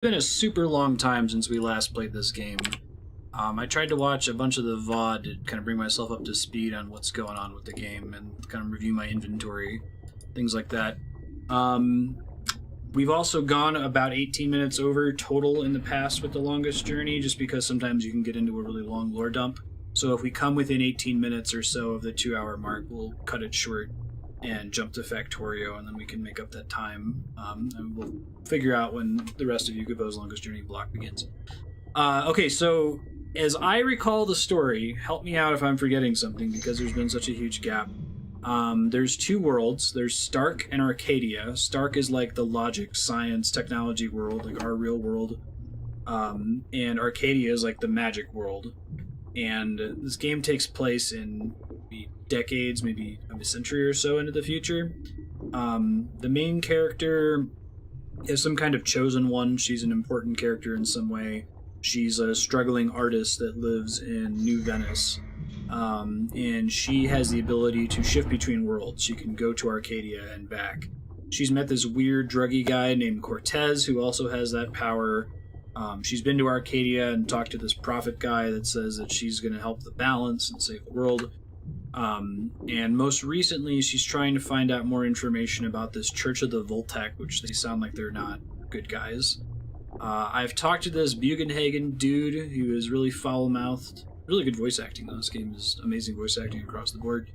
been a super long time since we last played this game. I tried to watch a bunch of the VOD to kind of bring myself up to speed on what's going on with the game and kind of review my inventory, things like that. We've also gone about 18 minutes over total in the past with the longest journey, just because sometimes you can get into a really long lore dump. So if we come within 18 minutes or so of the 2-hour mark, we'll cut it short and jump to Factorio, and then we can make up that time. And we'll figure out when the rest of Yukubo's longest journey block begins. Okay, so as I recall the story, help me out if I'm forgetting something, because there's been such a huge gap. There's two worlds. There's Stark and Arcadia. Stark is like the logic, science, technology world, like our real world. And Arcadia is like the magic world. And this game takes place in decades, maybe a century or so into the future. The main character is some kind of chosen one. She's an important character in some way. She's a struggling artist that lives in New Venice. And she has the ability to shift between worlds. She can go to Arcadia and back. She's met this weird druggy guy named Cortez, who also has that power. She's been to Arcadia and talked to this prophet guy that says that she's going to help the balance and save the world. And most recently, she's trying to find out more information about this Church of the Voltec, which they sound like they're not good guys. I've talked to this Bugenhagen dude who is really foul-mouthed. Really good voice acting, though. This game is amazing voice acting across the board.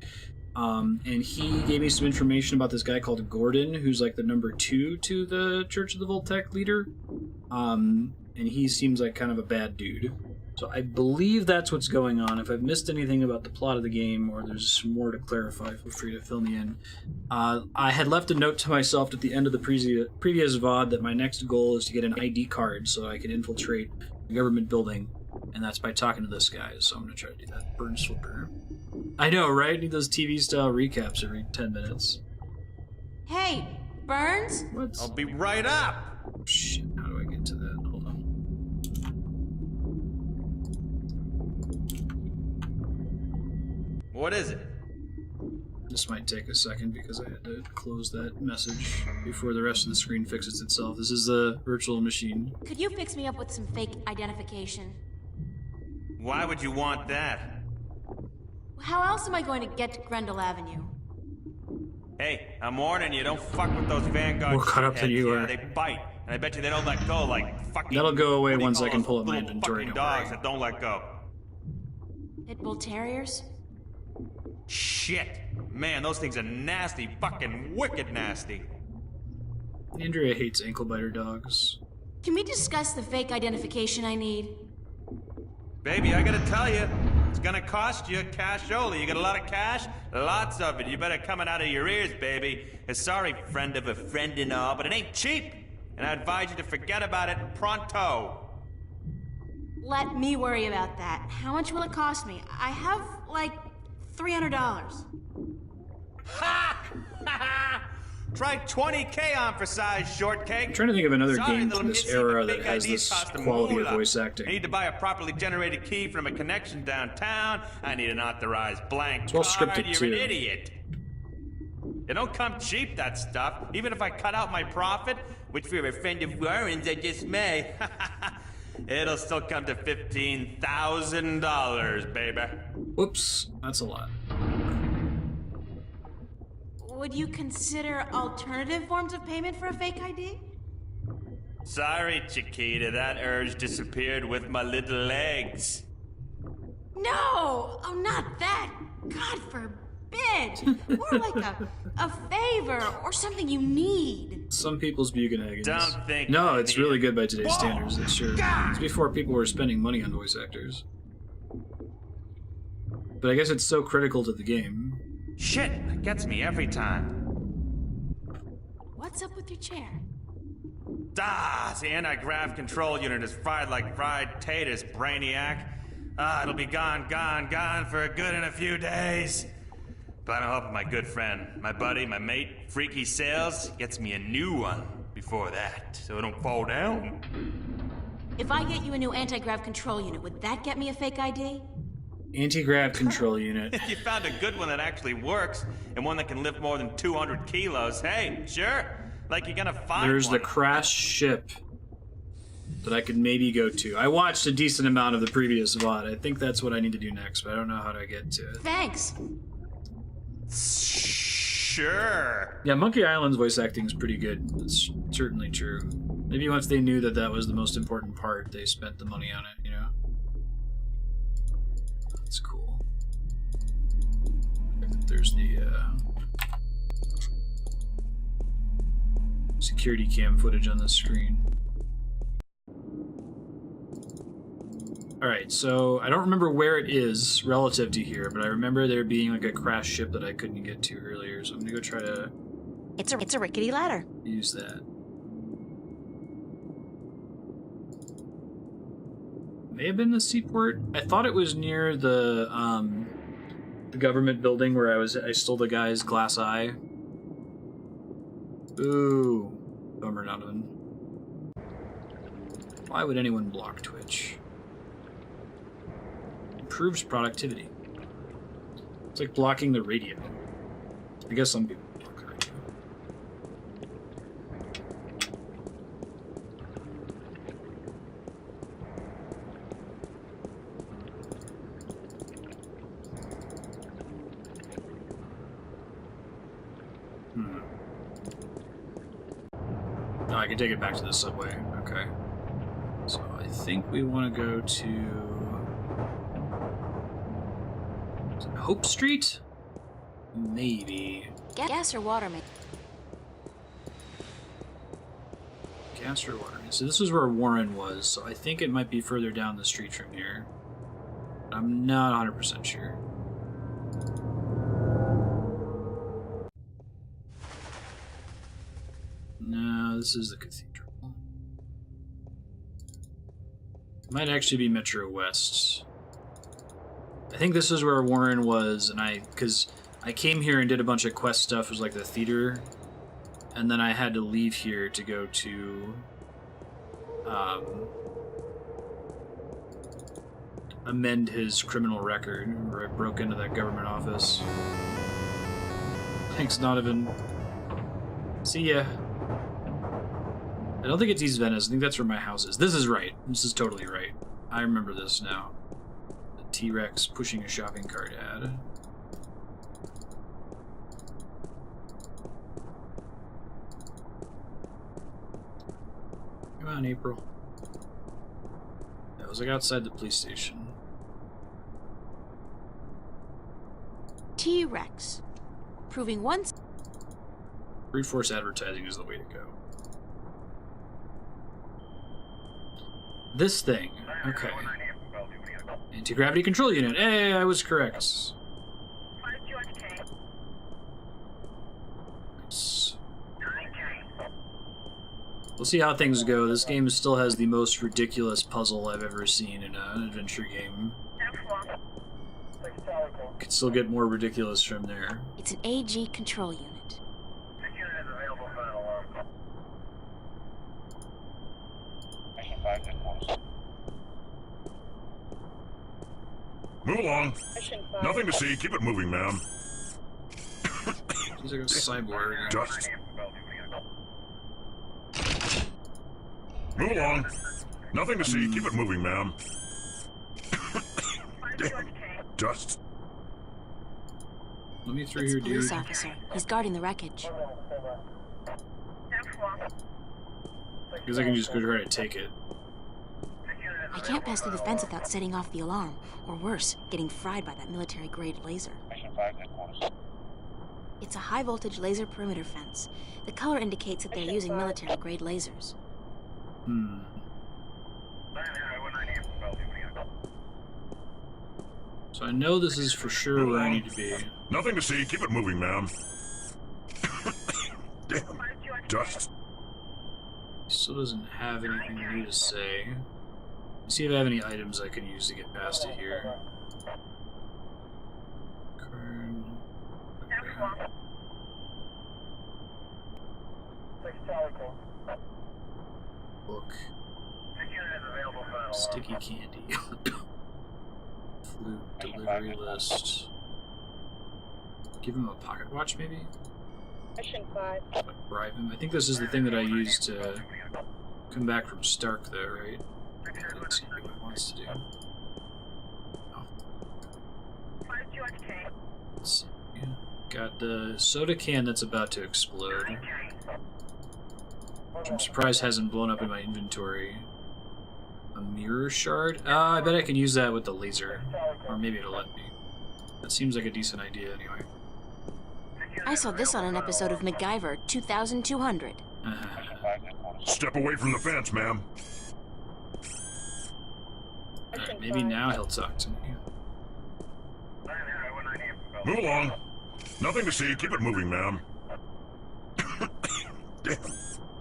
And he gave me some information about this guy called Gordon, who's like the number 2 to the Church of the Voltec leader. And he seems like kind of a bad dude. So I believe that's what's going on. If I've missed anything about the plot of the game, or there's some more to clarify, feel free to fill me in. I had left a note to myself at the end of the previous VOD that my next goal is to get an ID card so I can infiltrate the government building, and that's by talking to this guy, so I'm going to try to do that. Burn Slipper. I know, right? Need those TV-style recaps every 10 minutes. Hey, Burns? What? I'll be right up! Shit, how do I get to that? Hold on. What is it? This might take a second because I had to close that message before the rest of the screen fixes itself. This is the virtual machine. Could you fix me up with some fake identification? Why would you want that? How else am I going to get to Grendel Avenue? Hey, I'm warning you, don't fuck with those Vanguard More caught up than you shitheads. are. They bite, and I bet you they don't let go like fucking... That'll go away what do you once call I can those pull up my little inventory, fucking don't worry. dogs that don't let go. Pit Bull Terriers? Shit! Man, those things are nasty, fucking wicked nasty. Andrea hates ankle-biter dogs. Can we discuss the fake identification I need? Baby, I gotta tell you, it's gonna cost you cashola. You got a lot of cash? Lots of it. You better come it out of your ears, baby. Sorry, friend of a friend and all, but it ain't cheap. And I advise you to forget about it pronto. Let me worry about that. How much will it cost me? I have, like, $300. Ha! Try 20K on for size, shortcake. I'm trying to think of another Sorry, game little from this missy, era but that big has IDs this cost a quality of moolah. voice I acting. need to buy a properly generated key from a connection downtown. I need an authorized blank It's well card. scripted, You're too. an idiot. It don't come cheap, that stuff. Even if I cut out my profit, which for a friend of Warren's I just may, it'll still come to $15,000, baby. Whoops, that's a lot. Would you consider alternative forms of payment for a fake ID? Sorry, Chiquita, that urge disappeared with my little legs. No! Oh, not that! God forbid! More like a favor or something you need. Some people's Bugenhagens. Don't think No, I it's need really it. good by today's Whoa! standards, that's sure. God! It's before people were spending money on voice actors. But I guess it's so critical to the game. Shit, that gets me every time. What's up with your chair? The anti-grav control unit is fried like fried taters, brainiac. It'll be gone for a good in a few days. But I'm hoping my good friend, my buddy, my mate, Freaky Sales, gets me a new one before that, so it don't fall down. If I get you a new anti-grav control unit, would that get me a fake ID? Anti-grav control unit. If you found a good one that actually works, and one that can lift more than 200 kilos, hey, sure. Like you're gonna find There's one. the crashed ship. that I could maybe go to. I watched a decent amount of the previous VOD. I think that's what I need to do next, but I don't know how to get to it. Thanks. Sure. Yeah, Monkey Island's voice acting is pretty good. That's certainly true. Maybe once they knew that that was the most important part, they spent the money on it, you know? That's cool. There's the security cam footage on the screen. Alright, so I don't remember where it is relative to here, but I remember there being like a crashed ship that I couldn't get to earlier, so I'm gonna go try to... It's a rickety ladder. use that. May have been the seaport. I thought it was near the government building where I stole the guy's glass eye. Ooh. Bummer, Donovan. Why would anyone block Twitch? Improves productivity. It's like blocking the radio. I guess some people block the radio. Oh, I can take it back to the subway. Okay. So I think we want to go to... is it Hope Street? Maybe. Gas or water, mate? Gas or water? So this is where Warren was, so I think it might be further down the street from here. I'm not 100% sure. No, this is the cathedral. It might actually be Metro West. I think this is where Warren was, and because I came here and did a bunch of quest stuff, it was like the theater, and then I had to leave here to go to, amend his criminal record, where I broke into that government office. Thanks, Donovan. See ya. I don't think it's East Venice. I think that's where my house is. This is right. This is totally right. I remember this now. The T-Rex pushing a shopping cart ad. Come on, April. That was like outside the police station. T-Rex. Proving once. Brute force advertising is the way to go. This thing. Okay. Anti-gravity control unit. Hey, I was correct. Nice. We'll see how things go. This game still has the most ridiculous puzzle I've ever seen in an adventure game. Could still get more ridiculous from there. It's an AG control unit. Move along. Nothing to see. Keep it moving, ma'am. He's like a cyborg. Just. Move along. Nothing to see. Keep it moving, ma'am. Just. Let me through It's here, a police dude. officer. He's guarding the wreckage. Because I can just go try to take it. I can't pass through the fence without setting off the alarm, or worse, getting fried by that military-grade laser. It's a high-voltage laser perimeter fence. The color indicates that they're using military-grade lasers. Hmm. So I know this is for sure where I need to be. Nothing to see. Keep it moving, ma'am. Damn. Just. He still doesn't have anything new to say. Let's see if I have any items I can use to get past it here. Card. Okay. Book. Sticky candy. Flute delivery list. Give him a pocket watch, maybe? Mission 5. Like bribe him. I think this is the thing that I used to Come back from Stark, though, right? Let's see what he wants to do. Oh. Let's see. Got the soda can that's about to explode. Which I'm surprised hasn't blown up in my inventory. A mirror shard? I bet I can use that with the laser. Or maybe it'll let me. That seems like a decent idea, anyway. I saw this on an episode of MacGyver 2200. Step away from the fence, ma'am. Alright, maybe now he'll talk to me. Move along. Nothing to see. Keep it moving, ma'am. Damn.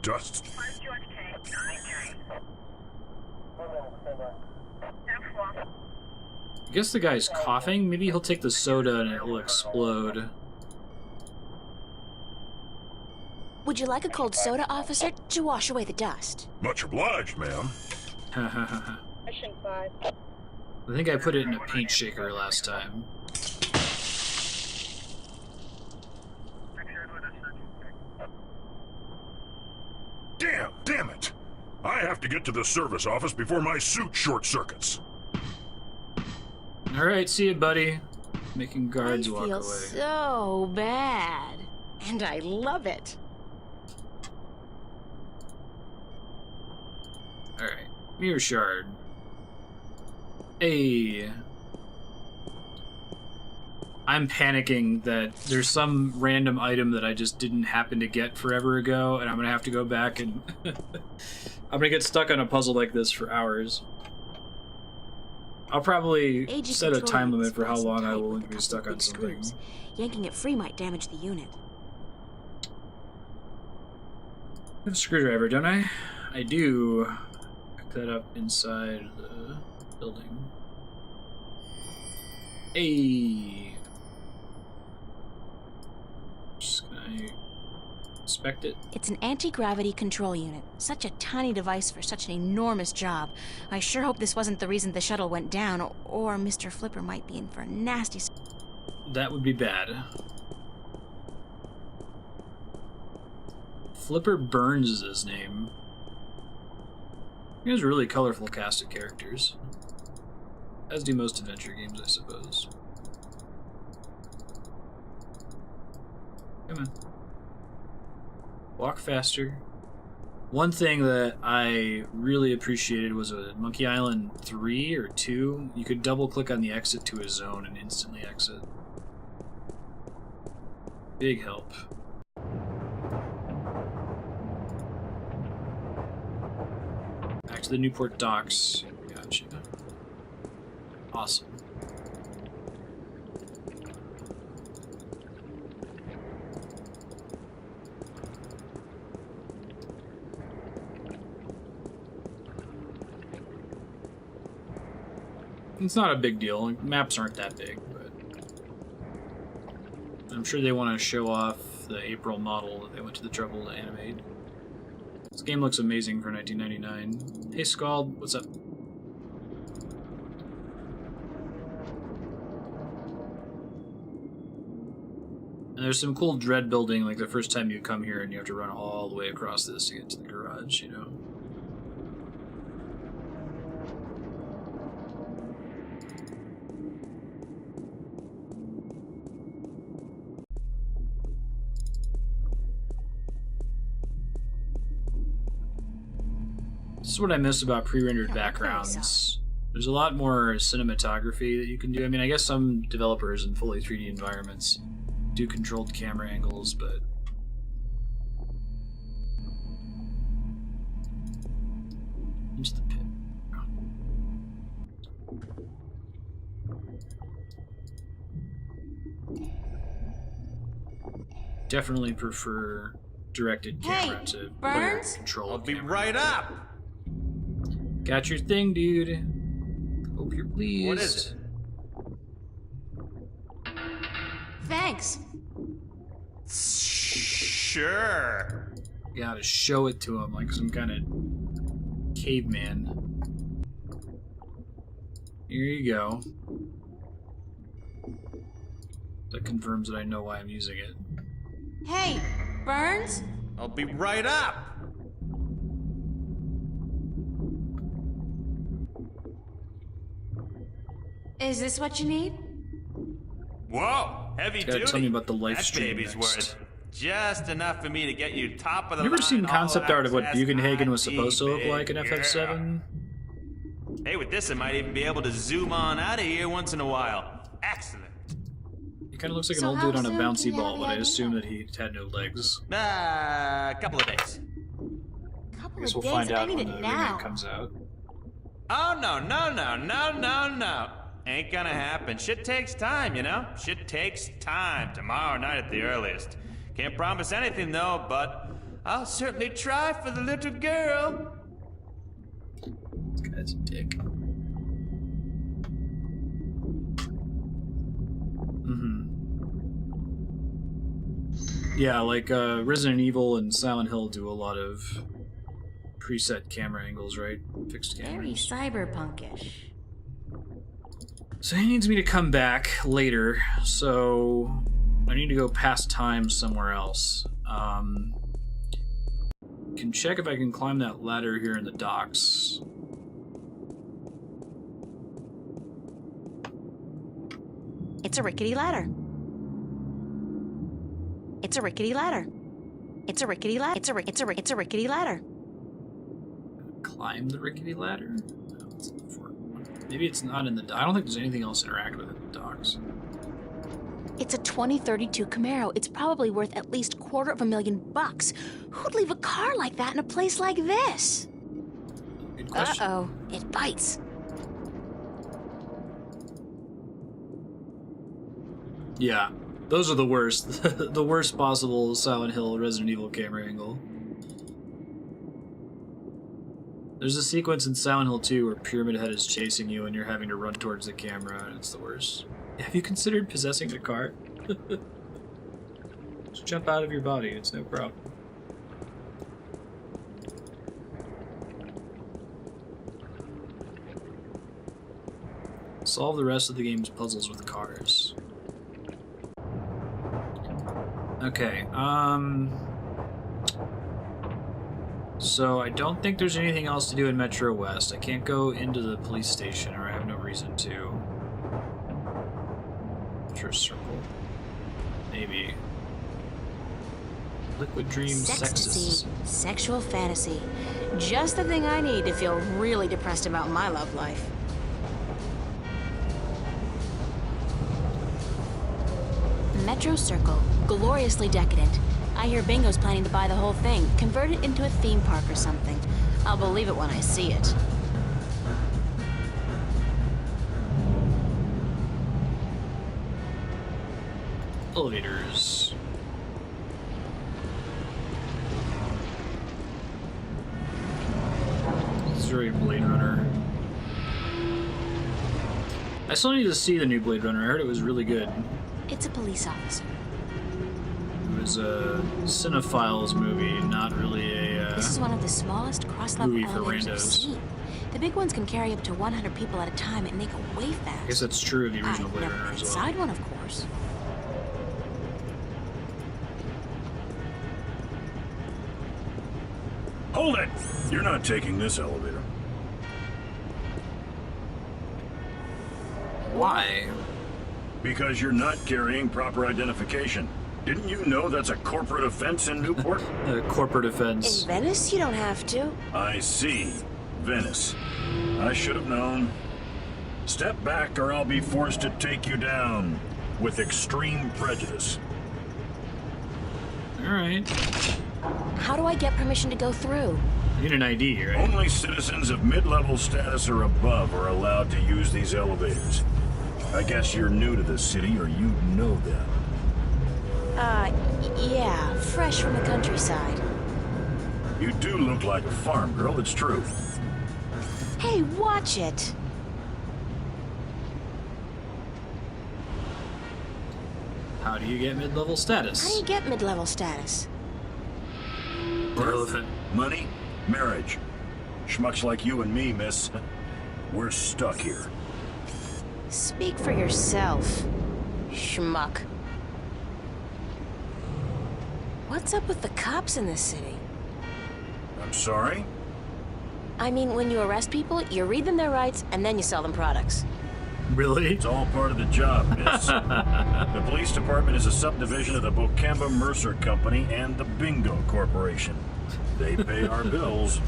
Dust. I guess the guy's coughing. Maybe he'll take the soda and it will explode. Would you like a cold soda, officer, to wash away the dust? Much obliged, ma'am. I think I put it in a paint shaker last time. Damn it! I have to get to the service office before my suit short circuits. Alright, see you, buddy. Making guards walk away. I feel so bad. And I love it. Alright, mirror shard. Hey. I'm panicking that there's some random item that I just didn't happen to get forever ago, and I'm gonna have to go back and... I'm gonna get stuck on a puzzle like this for hours. I'll probably set a time limit for how long I will be stuck on something. Yanking it free might damage the unit. I have a screwdriver, don't I? I do. Pick that up inside the building. Hey. Just gonna inspect it. It's an anti-gravity control unit. Such a tiny device for such an enormous job. I sure hope this wasn't the reason the shuttle went down, or Mr. Flipper might be in for a nasty... That would be bad. Flipper Burns is his name. He has a really colorful cast of characters. As do most adventure games, I suppose. Come on. Walk faster. One thing that I really appreciated was a Monkey Island 3 or 2. You could double click on the exit to a zone and instantly exit. Big help. Back to the Newport docks. Gotcha. Awesome. It's not a big deal. Maps aren't that big, but I'm sure they want to show off the April model that they went to the trouble to animate. This game looks amazing for 1999. Hey, Scald, what's up? And there's some cool dread building, like the first time you come here and you have to run all the way across this to get to the garage, you know? This is what I miss about pre-rendered backgrounds. There's a lot more cinematography that you can do. I mean, I guess some developers in fully 3D environments do controlled camera angles, but... Into the pit. Definitely prefer directed camera to player Burns? control. I'll be camera. right up. Got your thing, dude. Hope you're pleased. What is it? Thanks. Sure. Gotta show it to him like some kind of caveman. Here you go. That confirms that I know why I'm using it. Hey, Burns? I'll be right up. Is this what you need? Whoa, heavy You gotta duty. tell me about the live That stream baby's next. worth just enough for me to get you top of the You ever line, seen concept art of what all-access Bugenhagen was ID, supposed to look big like in FF7? Hey, with this, I might even be able to zoom on out of here once in a while. Excellent. He kind of looks like an So old how dude on a soon bouncy can you ball, have but the I assume idea? that he had no legs. A couple of days. Couple I guess of we'll days. find I out need when it the now. remake comes out. Oh, no. Ain't gonna happen. Shit takes time, you know? Shit takes time. Tomorrow night at the earliest. Can't promise anything, though, but I'll certainly try for the little girl. This guy's a dick. Yeah, like Resident Evil and Silent Hill do a lot of preset camera angles, right? Fixed Very cameras. cyberpunkish. So he needs me to come back later, so I need to go pass time somewhere else. Can check if I can climb that ladder here in the docks. It's a rickety ladder. It's a rickety ladder. It's a rickety ladder. It's a rickety ladder. Climb the rickety ladder? No, it's in the fort. Maybe it's not in the. I don't think there's anything else interactive with in the docks. It's a 2032 Camaro. It's probably worth at least $250,000. Who'd leave a car like that in a place like this? Good question. Uh-oh. It bites. Yeah, those are the worst. The worst possible Silent Hill Resident Evil camera angle. There's a sequence in Silent Hill 2 where Pyramid Head is chasing you and you're having to run towards the camera, and it's the worst. Have you considered possessing the car? Just jump out of your body, it's no problem. Solve the rest of the game's puzzles with cars. Okay, so I don't think there's anything else to do in Metro West. I can't go into the police station, or I have no reason to. Metro Circle. Maybe. Liquid Dream Sextasy. Sextus. Sexual fantasy. Just the thing I need to feel really depressed about my love life. Metro Circle. Gloriously decadent. I hear Bingo's planning to buy the whole thing, convert it into a theme park or something. I'll believe it when I see it. Elevators. This is very Blade Runner. I still need to see the new Blade Runner. I heard it was really good. It's a police officer. It was a cinephiles movie, not really a This is one of the smallest cross-level movie for elevators I've randos. seen. The big ones can carry up to 100 people at a time, and they go way fast. I guess that's true of the original I've Blade never Runner been as well. inside one, of course. Hold it! You're not taking this elevator. Why? Because you're not carrying proper identification. Didn't you know that's a corporate offense in Newport? Corporate In offense. Venice, you don't have to. I see. Venice. I should have known. Step back or I'll be forced to take you down with extreme prejudice. Alright. How do I get permission to go through? You need an ID, right? Only citizens of mid-level status or above are allowed to use these elevators. I guess you're new to the city or you know that. Yeah, fresh from the countryside. You do look like a farm girl, it's true. Hey, watch it! How do you get mid-level How do status? you get mid-level status? Irrelevant. Money, marriage. Schmucks like you and me, miss. We're stuck here. Speak for yourself, schmuck. What's up with the cops in this city? I'm sorry? I mean, when you arrest people, you read them their rights, and then you sell them products. Really? It's all part of the job, miss. The police department is a subdivision of the Bocamba Mercer Company and the Bingo Corporation. They pay our bills.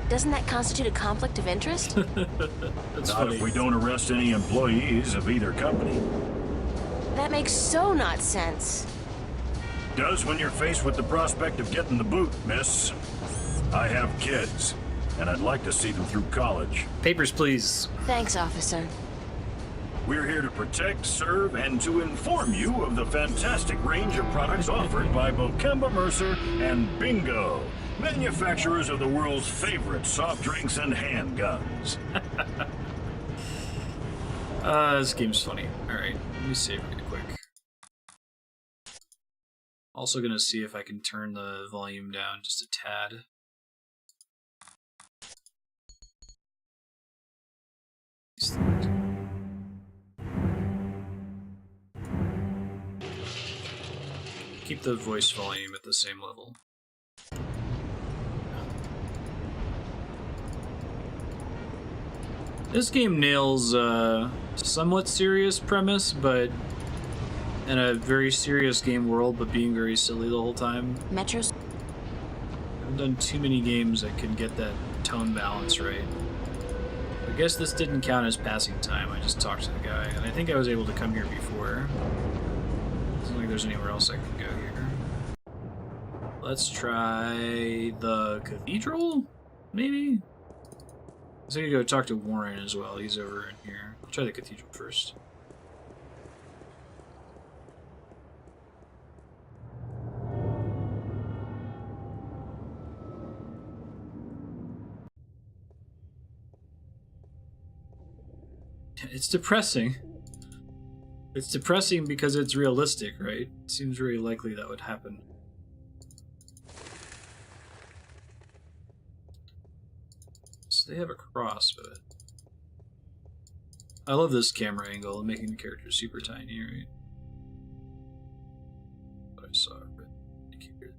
Doesn't that constitute a conflict of interest? That's Not funny. if we don't arrest any employees of either company. That makes so not sense. Does when you're faced with the prospect of getting the boot, miss. I have kids, and I'd like to see them through college. Papers, please. Thanks, officer. We're here to protect, serve, and to inform you of the fantastic range of products offered by Bocamba Mercer and Bingo, manufacturers of the world's favorite soft drinks and handguns. This game's funny. Alright, let me save it quick. Also gonna see if I can turn the volume down just a tad. These things. Keep the voice volume at the same level. This game nails a somewhat serious premise, but in a very serious game world, but being very silly the whole time. Metros? I haven't done too many games that can get that tone balance right. I guess this didn't count as passing time. I just talked to the guy, and I think I was able to come here before. Doesn't look like there's anywhere else I can go here. Let's try the cathedral, maybe? I think I go talk to Warren as well. He's over in here. I'll try the cathedral first. It's depressing. It's depressing because it's realistic, right? It seems very likely that would happen. So they have a cross, but I love this camera angle and making the characters super tiny, right? But I saw it, but I can't hear it.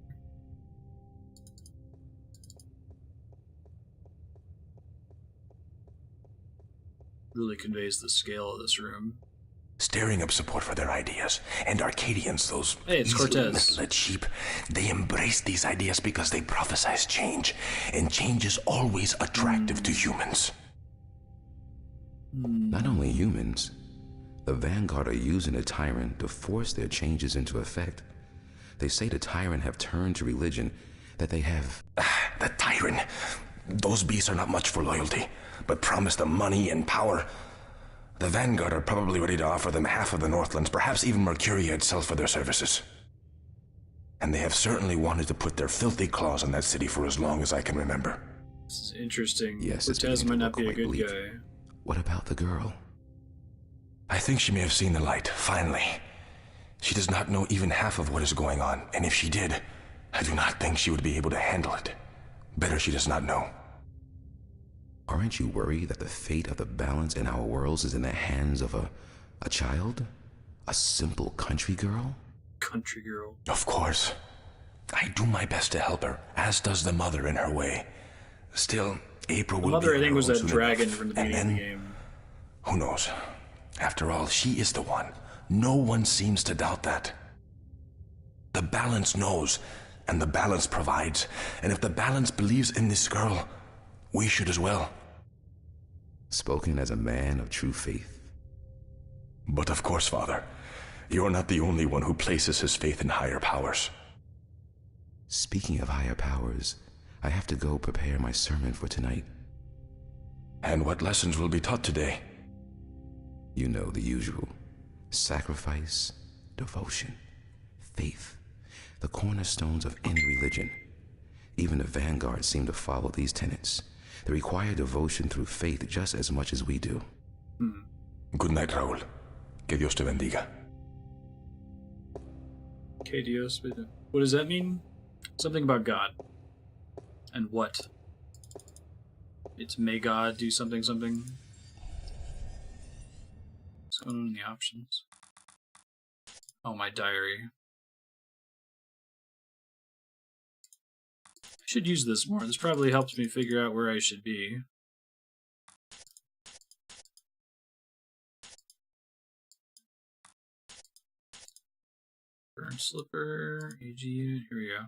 Really conveys the scale of this room. Stirring up support for their ideas. And Arcadians, those Hey, it's easily Cortez. misled sheep, they embrace these ideas because they prophesize change. And change is always attractive to humans. Not only humans, the Vanguard are using the Tyrant to force their changes into effect. They say the Tyrant have turned to religion, that they have... The Tyrant. Those beasts are not much for loyalty, but promise them money and power. The Vanguard are probably ready to offer them half of the Northlands, perhaps even Mercuria itself for their services. And they have certainly wanted to put their filthy claws on that city for as long as I can remember. This is interesting. Yes, it's Cortez beginning might to not look be a quite good bleak. guy. What about the girl? I think she may have seen the light, finally. She does not know even half of what is going on, and if she did, I do not think she would be able to handle it. Better she does not know. Aren't you worried that the fate of the balance in our worlds is in the hands of a child? A simple country girl? Country girl. Of course. I do my best to help her, as does the mother in her way. Still, April The will mother, be I think, on was her own that soon dragon enough. from the And beginning of the then, game. who knows? After all, she is the one. No one seems to doubt that. The balance knows, and the balance provides. And if the balance believes in this girl, we should as well. Spoken as a man of true faith. But of course, Father, you're not the only one who places his faith in higher powers. Speaking of higher powers, I have to go prepare my sermon for tonight. And what lessons will be taught today? You know the usual. Sacrifice, devotion, faith, the cornerstones of any religion. Even the Vanguard seem to follow these tenets. They require devotion through faith just as much as we do. Good night, Raul. Que Dios te bendiga. Que Dios. What does that mean? Something about God. And what? It's may God do something something. What's going on in the options? Oh, my diary. I should use this more. This probably helps me figure out where I should be. Burn Slipper, AG unit, here we go.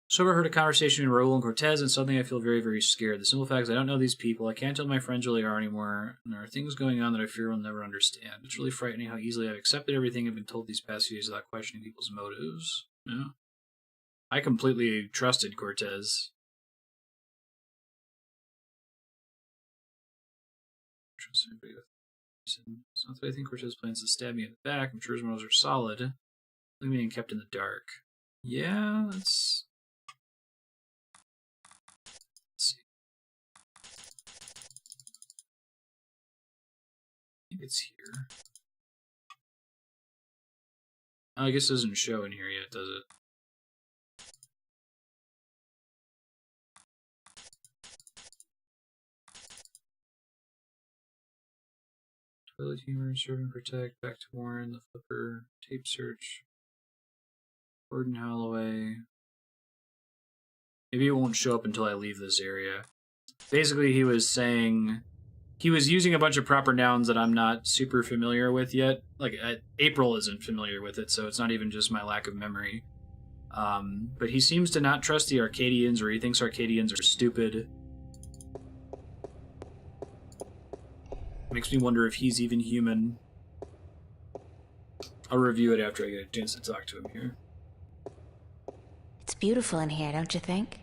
So I heard a conversation between Raul and Cortez, and suddenly I feel very, very scared. The simple fact is I don't know these people, I can't tell my friends really are anymore, and there are things going on that I fear we'll never understand. It's really frightening how easily I've accepted everything I've been told these past few days without questioning people's motives. Yeah. I completely trusted Cortez. Trust everybody with it's not that I think Cortez plans to stab me in the back. I'm sure his motives are solid. Leaving me kept in the dark. Yeah, let's see. I think it's here. Oh, I guess it doesn't show in here yet, does it? Toilet humor, serve and protect, back to Warren, the flipper, tape search, Gordon Holloway. Maybe it won't show up until I leave this area. Basically, he was saying he was using a bunch of proper nouns that I'm not super familiar with yet. Like, April isn't familiar with it, so it's not even just my lack of memory. But he seems to not trust the Arcadians, or he thinks Arcadians are stupid. Makes me wonder if he's even human. I'll review it after I get a chance to talk to him here. It's beautiful in here, don't you think?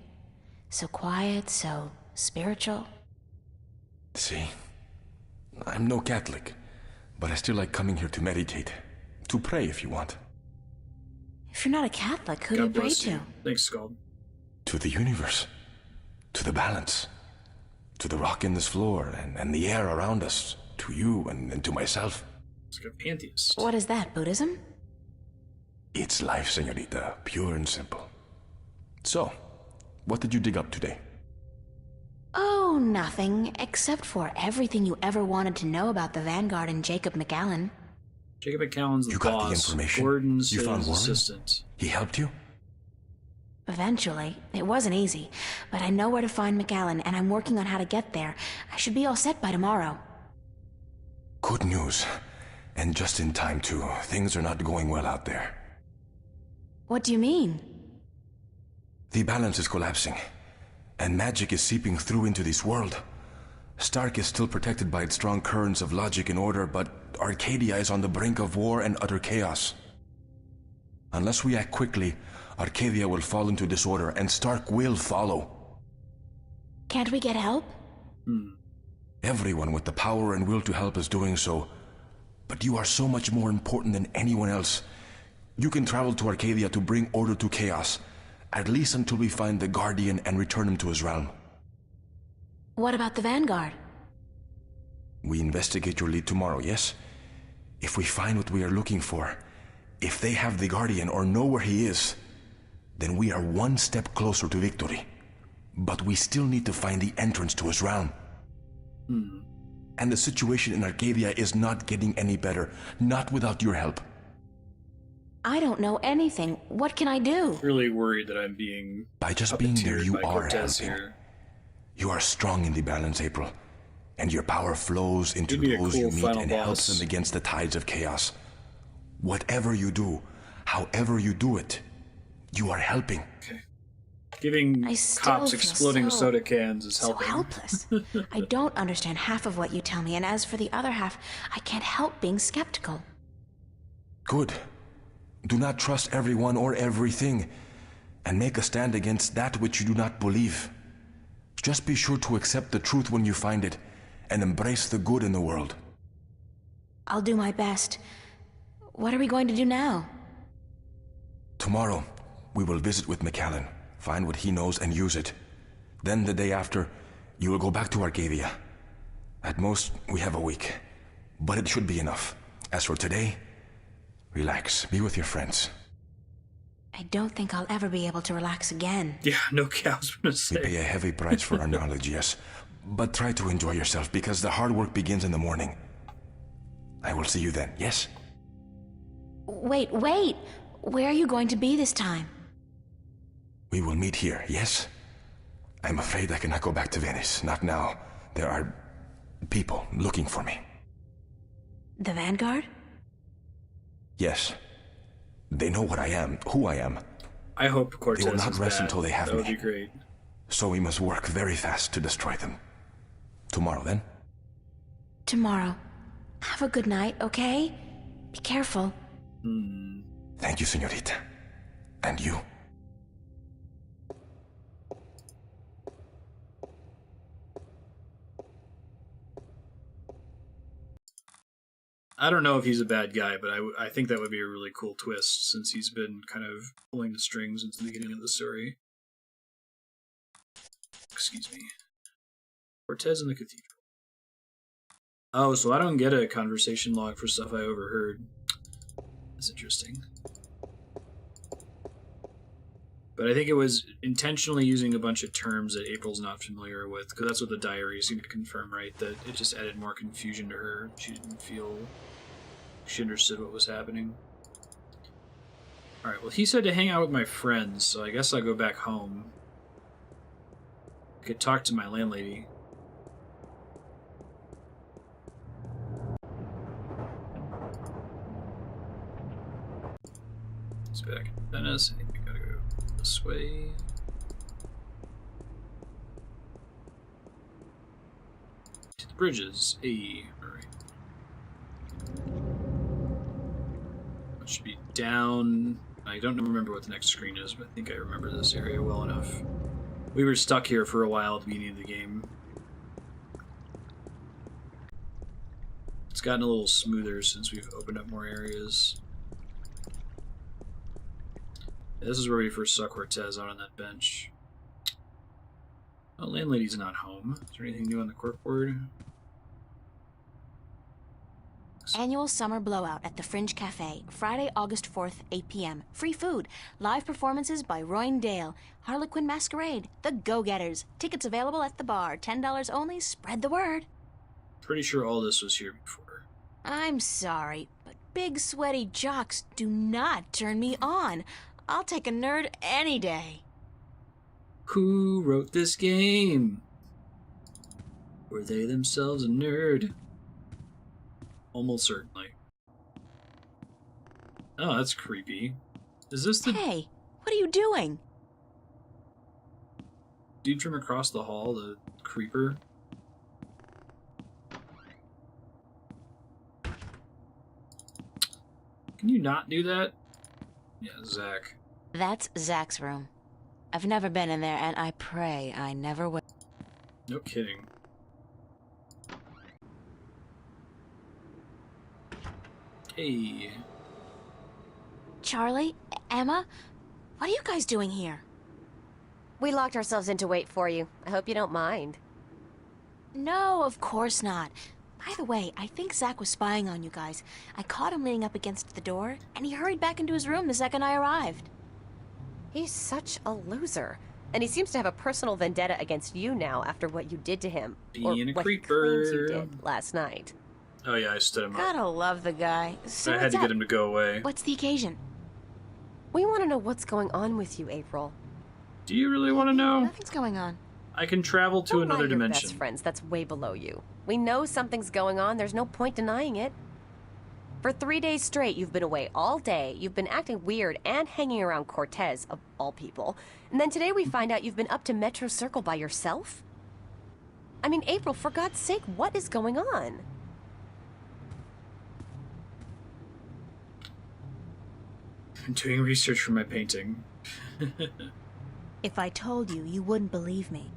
So quiet, so spiritual. See, I'm no Catholic, but I still like coming here to meditate. To pray, if you want. If you're not a Catholic, who do you God pray bless to? you. Thanks, Scald. To the universe. To the balance. To the rock in this floor and the air around us. To you and to myself. It's like a pantheist. What is that, Buddhism? It's life, señorita. Pure and simple. So, what did you dig up today? Oh, nothing, except for everything you ever wanted to know about the Vanguard and Jacob McAllen. Jacob McCallan's the You boss. got the information? Gordon's You his found Warren? assistant. He helped you? Eventually. It wasn't easy, but I know where to find McAllen, and I'm working on how to get there. I should be all set by tomorrow. Good news. And just in time, too. Things are not going well out there. What do you mean? The balance is collapsing, and magic is seeping through into this world. Stark is still protected by its strong currents of logic and order, but Arcadia is on the brink of war and utter chaos. Unless we act quickly, Arcadia will fall into disorder, and Stark will follow. Can't we get help? Everyone with the power and will to help is doing so, but you are so much more important than anyone else. You can travel to Arcadia to bring order to chaos, at least until we find the Guardian and return him to his realm. What about the Vanguard? We investigate your lead tomorrow, yes? If we find what we are looking for, if they have the Guardian or know where he is, then we are one step closer to victory. But we still need to find the entrance to his realm. And the situation in Arcadia is not getting any better, not without your help. I don't know anything. What can I do? Really worried that I'm being By just being there, puppeteered you by are Cortez helping. here. You are strong in the balance, April, and your power flows into Give me a those cool you meet final and helps boss. them against the tides of chaos. Whatever you do, however you do it, you are helping. Okay. Giving I still cops feel exploding so- soda cans is So helping. helpless. I don't understand half of what you tell me, and as for the other half, I can't help being skeptical. Good. Do not trust everyone or everything, and make a stand against that which you do not believe. Just be sure to accept the truth when you find it, and embrace the good in the world. I'll do my best. What are we going to do now? Tomorrow, we will visit with McAllen, find what he knows and use it. Then the day after, you will go back to Arcadia. At most, we have a week, but it should be enough. As for today, relax, be with your friends. I don't think I'll ever be able to relax again. Yeah, no cows gonna We pay say. a heavy price for our knowledge, yes, but try to enjoy yourself because the hard work begins in the morning. I will see you then, yes? Wait! Where are you going to be this time? We will meet here, yes? I'm afraid I cannot go back to Venice, not now. There are people looking for me. The Vanguard? Yes, They know what I am, who I am. I hope Cortez They will not is rest bad. until they have That would me. be great. So we must work very fast to destroy them. Tomorrow, then? Tomorrow. Have a good night, okay? Be careful. Thank you, señorita. And you. I don't know if he's a bad guy, but I think that would be a really cool twist, since he's been kind of pulling the strings since the beginning of the story. Excuse me. Cortez in the Cathedral. Oh, so I don't get a conversation log for stuff I overheard. That's interesting. But I think it was intentionally using a bunch of terms that April's not familiar with, because that's what the diary seemed to confirm, right? That it just added more confusion to her. She didn't feel she understood what was happening. Alright, well, he said to hang out with my friends, so I guess I'll go back home. I could talk to my landlady. It's back in Venice. I think we gotta go this way. To the bridges. Hey, alright. It should be down. I don't remember what the next screen is, but I think I remember this area well enough. We were stuck here for a while at the beginning of the game. It's gotten a little smoother since we've opened up more areas. This is where we first saw Cortez out on that bench. Oh, landlady's not home. Is there anything new on the corkboard? Annual summer blowout at the Fringe Cafe, Friday, August 4th, 8 p.m. Free food. Live performances by Royne Dale. Harlequin Masquerade. The Go-Getters. Tickets available at the bar. $10 only. Spread the word. Pretty sure all this was here before. I'm sorry, but big sweaty jocks do not turn me on. I'll take a nerd any day. Who wrote this game? Were they themselves a nerd? Almost certainly. Oh, that's creepy. Is this the Hey, what are you doing? dude from across the hall, the creeper? Can you not do that? Yeah, Zach. That's Zach's room. I've never been in there, and I pray I never will. No kidding. Hey. Charlie? Emma? What are you guys doing here? We locked ourselves in to wait for you. I hope you don't mind. No, of course not. By the way, I think Zach was spying on you guys. I caught him leaning up against the door, and he hurried back into his room the second I arrived. He's such a loser. And he seems to have a personal vendetta against you now after what you did to him. Being a what creeper. he claims you did last night. Oh yeah, I stood him up. Gotta love the guy. So I had what's to up? get him to go away. What's the occasion? We want to know what's going on with you, April. Do you really want to know? Nothing's going on. I can travel to Don't lie another to your dimension. best friends, that's way below you. We know something's going on, there's no point denying it. For 3 days straight, you've been away all day, you've been acting weird and hanging around Cortez, of all people. And then today we find out you've been up to Metro Circle by yourself? I mean, April, for God's sake, what is going on? I'm doing research for my painting. If I told you, you wouldn't believe me.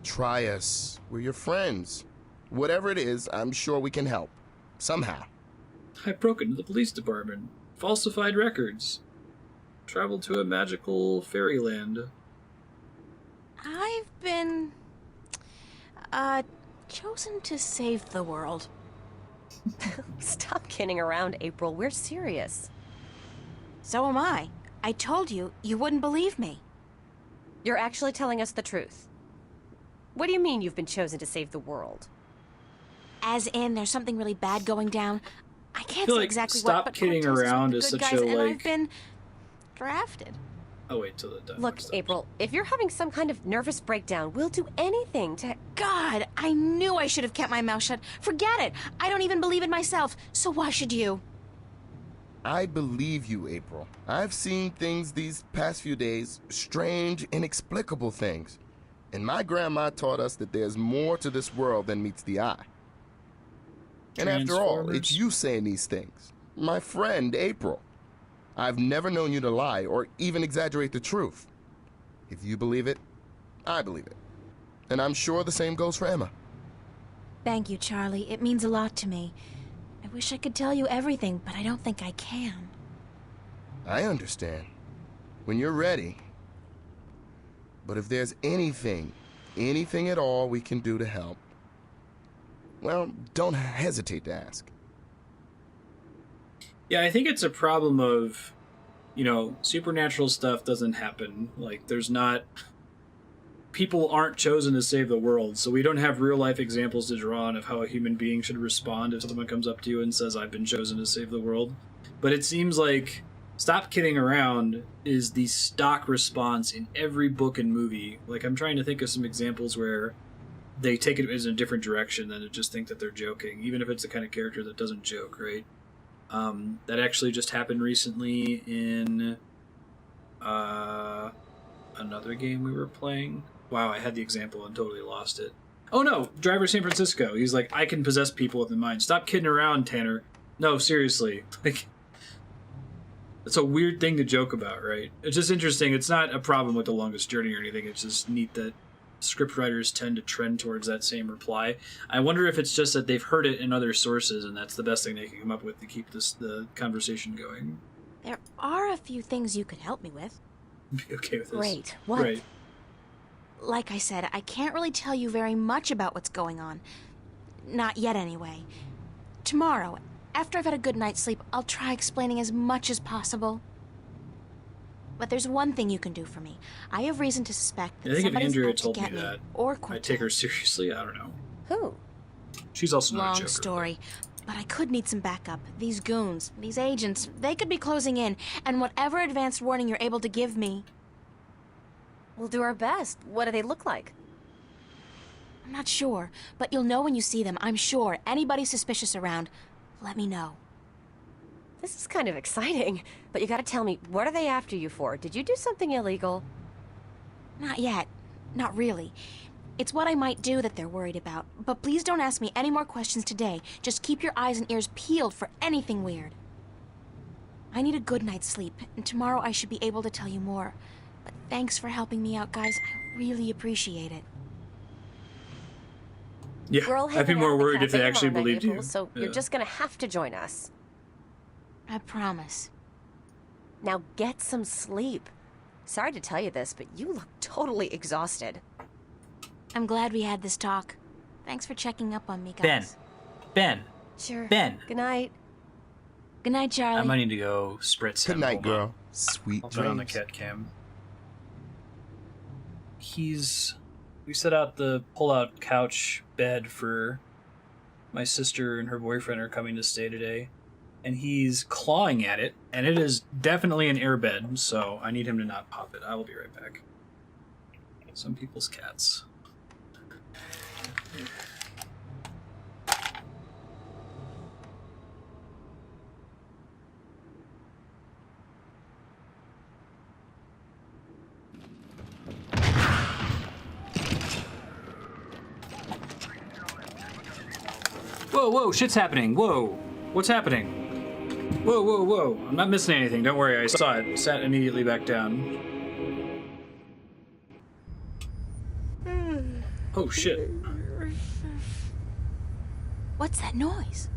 Try us. We're your friends. Whatever it is, I'm sure we can help. Somehow. I broke into the police department, falsified records, traveled to a magical fairyland. I've been... chosen to save the world. Stop kidding around, April, we're serious. So am I. I told you, you wouldn't believe me. You're actually telling us the truth. What do you mean you've been chosen to save the world? As in, there's something really bad going down. I can't feel say like exactly stop what, but kidding Cortez is around with the is good such guys, a, and like- I've been drafted. Oh wait till the dialogue Look, stops. April, if you're having some kind of nervous breakdown, we'll do anything to... God, I knew I should have kept my mouth shut. Forget it. I don't even believe it myself, so why should you? I believe you, April. I've seen things these past few days, strange, inexplicable things. And my grandma taught us that there's more to this world than meets the eye. And after all, it's you saying these things. My friend, April. I've never known you to lie or even exaggerate the truth. If you believe it, I believe it. And I'm sure the same goes for Emma. Thank you, Charlie. It means a lot to me. I wish I could tell you everything, but I don't think I can. I understand. When you're ready. But if there's anything at all we can do to help, well, don't hesitate to ask. Yeah, I think it's a problem of, supernatural stuff doesn't happen. Like, there's not... People aren't chosen to save the world, so we don't have real-life examples to draw on of how a human being should respond if someone comes up to you and says, I've been chosen to save the world. But it seems like stop kidding around is the stock response in every book and movie. Like, I'm trying to think of some examples where they take it in a different direction than to just think that they're joking, even if it's the kind of character that doesn't joke, right? That actually just happened recently in another game we were playing. Wow, I had the example and totally lost it. Oh no, Driver San Francisco. He's like, I can possess people with the mind. Stop kidding around, Tanner. No, seriously. Like, it's a weird thing to joke about, right? It's just interesting. It's not a problem with The Longest Journey or anything. It's just neat that scriptwriters tend to trend towards that same reply. I wonder if it's just that they've heard it in other sources and that's the best thing they can come up with to keep the conversation going. There are a few things you could help me with. Be okay with this. Great. What? Right. Like I said, I can't really tell you very much about what's going on. Not yet, anyway. Tomorrow, after I've had a good night's sleep, I'll try explaining as much as possible. But there's one thing you can do for me. I have reason to suspect that I think if somebody's Andrea out to told get me me, that, or I Cortez. take her seriously. I don't know. Who? She's also not a Long joker. story. But I could need some backup. These goons, these agents, they could be closing in, and whatever advanced warning you're able to give me. We'll do our best. What do they look like? I'm not sure, but you'll know when you see them, I'm sure. Anybody suspicious around, let me know. This is kind of exciting, but you gotta tell me, what are they after you for? Did you do something illegal? Not yet. Not really. It's what I might do that they're worried about. But please don't ask me any more questions today. Just keep your eyes and ears peeled for anything weird. I need a good night's sleep, and tomorrow I should be able to tell you more. But thanks for helping me out, guys. I really appreciate it. Yeah, We're all I'd be hanging out more at the worried if they cafe actually tomorrow night, believed April, you. So Yeah. you're just gonna have to join us. I promise. Now get some sleep. Sorry to tell you this, but you look totally exhausted. I'm glad we had this talk. Thanks for checking up on me, Ben. guys. Ben. Sure. Ben. Good night. Good night, Charlie. I might need to go spritz him. Good night, Hold on. girl. Sweet I'll put on the dreams. cat cam. We set out the pull-out couch bed for my sister and her boyfriend are coming to stay today. And he's clawing at it, and it is definitely an air bed, so I need him to not pop it. I will be right back. Some people's cats. Whoa, whoa, shit's happening. Whoa. What's happening? Whoa, whoa, whoa. I'm not missing anything. Don't worry, I saw it. Sat immediately back down. Oh, shit. What's that noise?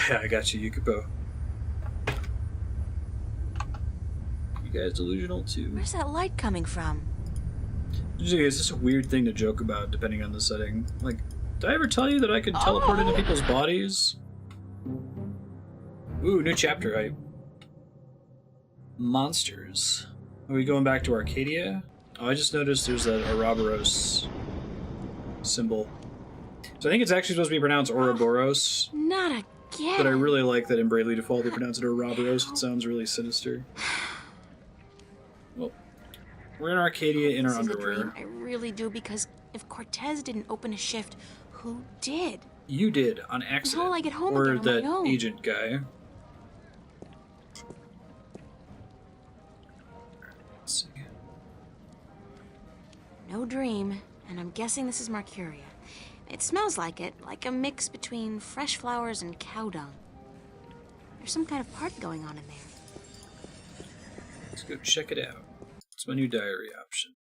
I got you, Yukipo. You guys delusional too? Where's that light coming from? It's just a weird thing to joke about, depending on the setting. Like, did I ever tell you that I could teleport into people's bodies? Ooh, new chapter hype. Monsters. Are we going back to Arcadia? Oh, I just noticed there's that Ouroboros symbol. So I think it's actually supposed to be pronounced Ouroboros. Not again. But I really like that in Bravely Default they pronounce it Ouroboros. It sounds really sinister. Well, we're in Arcadia in our This is a underwear. dream. I really do, because if Cortez didn't open a shift, who did? You did, on accident. Until I get home or again on that my own. agent guy. Let's see. No dream, and I'm guessing this is Mercuria. It smells like it, like a mix between fresh flowers and cow dung. There's some kind of party going on in there. Let's go check it out. It's my new diary option.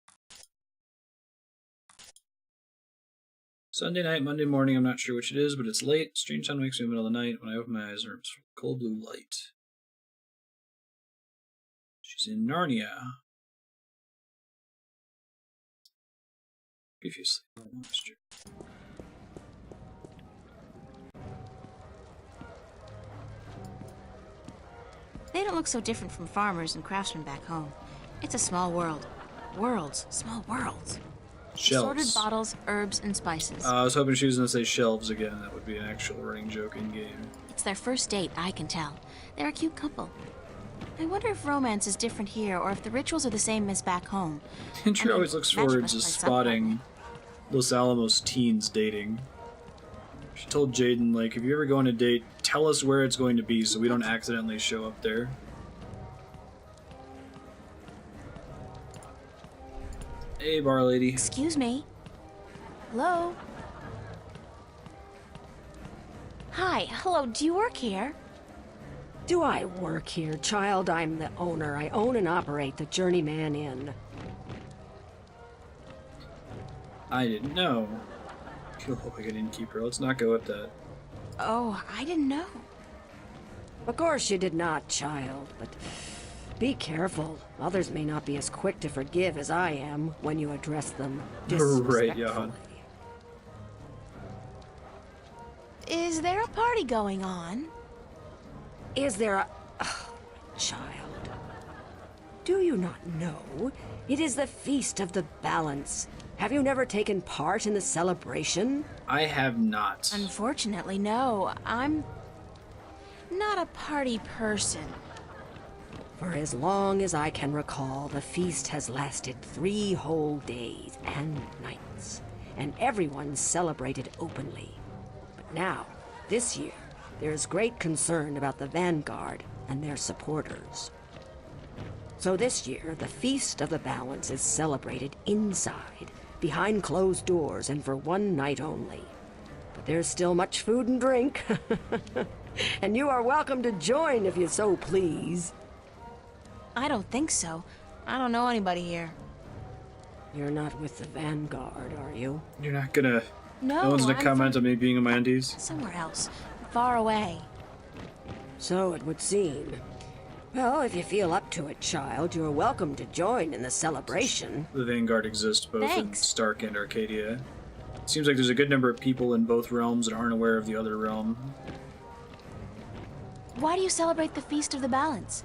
Sunday night, Monday morning, I'm not sure which it is, but it's late. Strange sound wakes me in the middle of the night. When I open my eyes, there's cold blue light. She's in Narnia. Previously, monster. They don't look so different from farmers and craftsmen back home. It's a small world. Worlds. Small worlds. Assorted Shelves. bottles, herbs, and spices. I was hoping she was going to say shelves again. That would be an actual running joke in game. It's their first date, I can tell. They're a cute couple. I wonder if romance is different here, or if the rituals are the same as back home. Andrew always looks magic forward must to play some spotting Los Alamos teens dating. She told Jaden, like, if you ever go on a date, tell us where it's going to be so we don't accidentally show up there. Hey, bar lady. Excuse me. Hello? Hi, hello, do you work here? Do I work here, child? I'm the owner. I own and operate the Journeyman Inn. I didn't know. You look like an innkeeper. Let's not go with that. Oh, I didn't know. Of course you did not, child, but be careful. Others may not be as quick to forgive as I am when you address them disrespectfully. Right, Johan. Is there a party going on? Is there a... Oh, child. Do you not know? It is the Feast of the Balance. Have you never taken part in the celebration? I have not. Unfortunately, no. I'm not a party person. For as long as I can recall, the feast has lasted 3 whole days and nights, and everyone celebrated openly. But now, this year, there is great concern about the Vanguard and their supporters. So this year, the Feast of the Balance is celebrated inside, behind closed doors, and for 1 night only. But there's still much food and drink. And you are welcome to join if you so please. I don't think so. I don't know anybody here. You're not with the Vanguard, are you? You're not gonna... No, No one's gonna I'm comment from on me being in my undies? somewhere else. Far away. So it would seem. Well, if you feel up to it, child, you're welcome to join in the celebration. The Vanguard exists both in Thanks. Stark and Arcadia. Seems like there's a good number of people in both realms that aren't aware of the other realm. Why do you celebrate the Feast of the Balance?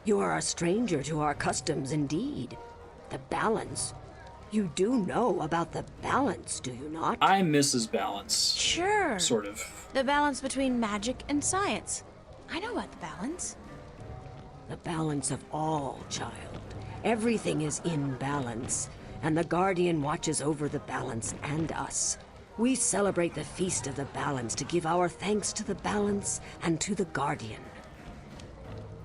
You are a stranger to our customs indeed. The balance. You do know about the balance, do you not? I'm Mrs. Balance. Sure. Sort of. The balance between magic and science. I know about the balance. The balance of all, child. Everything is in balance, and the Guardian watches over the balance and us. We celebrate the Feast of the Balance to give our thanks to the balance and to the Guardian.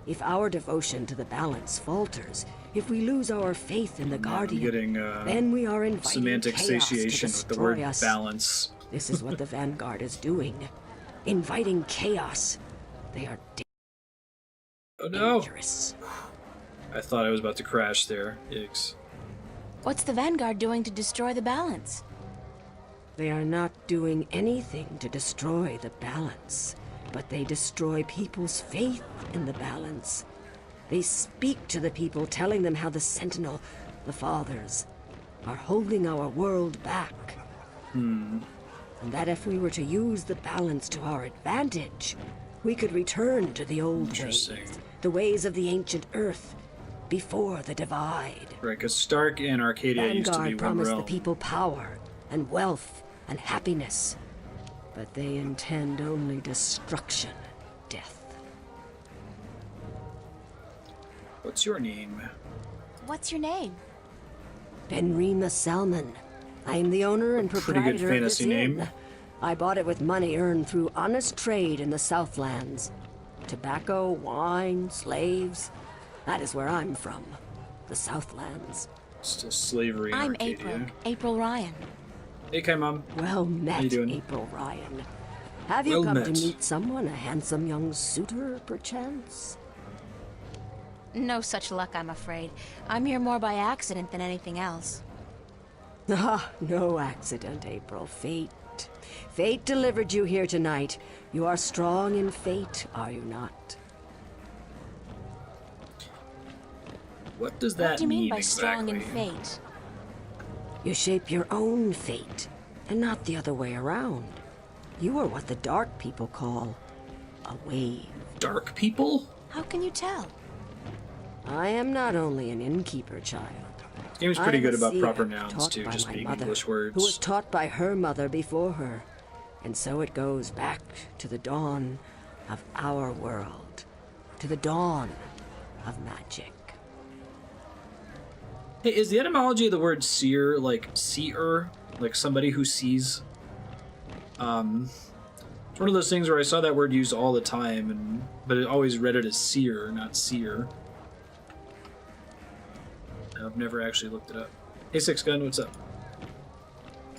If our devotion to the balance falters, if we lose our faith in the Guardian, getting then we are inviting semantic chaos satiation to with the word destroy us. balance. This is what the Vanguard is doing. Inviting chaos. They are Oh no! dangerous. I thought I was about to crash there. Yikes. What's the Vanguard doing to destroy the balance? They are not doing anything to destroy the balance, but they destroy people's faith in the balance. They speak to the people, telling them how the Sentinel, the Fathers, are holding our world back. And that if we were to use the balance to our advantage, we could return to the old ways, Interesting. the ways of the ancient Earth, before the divide. Right, because Stark and Arcadia used to be Vanguard one promised realm. the people power and wealth and happiness. but they intend only destruction and death. What's your name? What's your name? Benrime Salmon. I am the owner and Pretty good proprietor of this fantasy name. inn. I bought it with money earned through honest trade in the Southlands. Tobacco, wine, slaves. That is where I'm from. The Southlands. Still slavery in I'm Arcadia. April Ryan. Hey, Kai Mom. Well met, you doing? April Ryan. Have you Well come met. to meet someone, a handsome young suitor, perchance? No such luck, I'm afraid. I'm here more by accident than anything else. Ah, no accident, April. Fate. Fate delivered you here tonight. You are strong in fate, are you not? What does that What do you mean by exactly? strong in fate? You shape your own fate, and not the other way around. You are what the dark people call a wave. Dark people? How can you tell? I am not only an innkeeper, child. This game's pretty I am good a about seer, proper nouns taught too, by just my being mother, English who was words. taught by her mother before her. And so it goes back to the dawn of our world, to the dawn of magic. Hey, is the etymology of the word seer like seer, like somebody who sees? It's one of those things where I saw that word used all the time, but it always read it as seer, not seer. I've never actually looked it up. Hey, Six Gun, what's up?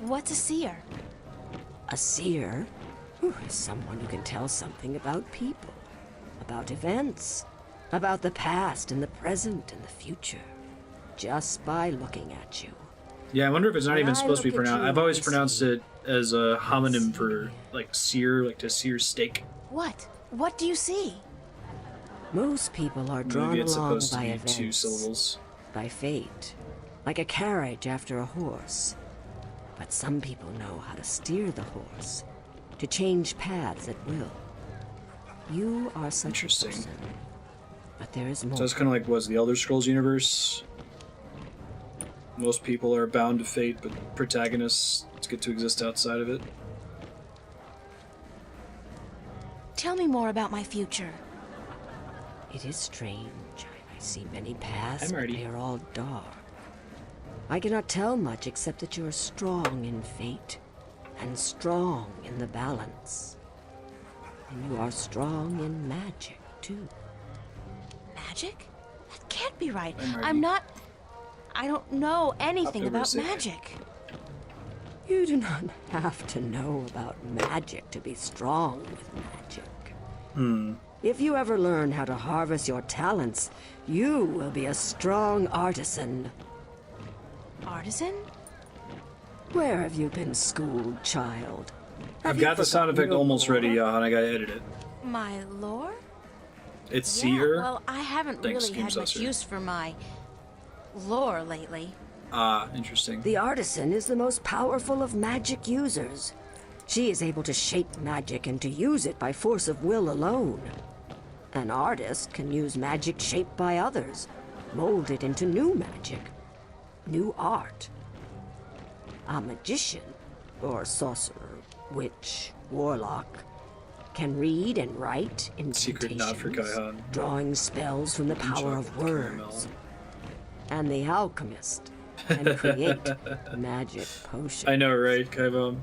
What's a seer? A seer is someone who can tell something about people, about events, about the past and the present and the future, just by looking at you. Yeah, I wonder if it's not When even I supposed to be look at pronounced. you, I've always I pronounced see. it as a homonym for like sear, like to sear steak. What? What do you see? Most people are drawn Maybe it's along supposed to by be events, 2 syllables. by fate, like a carriage after a horse. But some people know how to steer the horse, to change paths at will. You are such a Interesting. person. But there is more. So it's kind of like was the Elder Scrolls universe. Most people are bound to fate, but protagonists get to exist outside of it. Tell me more about my future. It is strange. I see many paths, I'm but ready. they are all dark. I cannot tell much except that you are strong in fate, and strong in the balance. And you are strong in magic, too. Magic? That can't be right. I'm ready. I'm not... I don't know anything October about 2nd. magic. You do not have to know about magic to be strong with magic. If you ever learn how to harvest your talents, you will be a strong artisan. Artisan? Where have you been schooled, child? Have I've you got the sound forgotten effect your almost ready, lore? and I gotta edit it. My lore? It's seer. Well, I haven't Thanks, really had much Gamesaucer. use for my lore lately. Ah, interesting. The artisan is the most powerful of magic users. She is able to shape magic and to use it by force of will alone. An artist can use magic shaped by others, mold it into new magic, new art. A magician, or sorcerer, witch, warlock, can read and write Secret nod for incantations, Kaihan. drawing spells from the power of Caramel. words. And the alchemist can create magic potions. I know, right, Kaibom?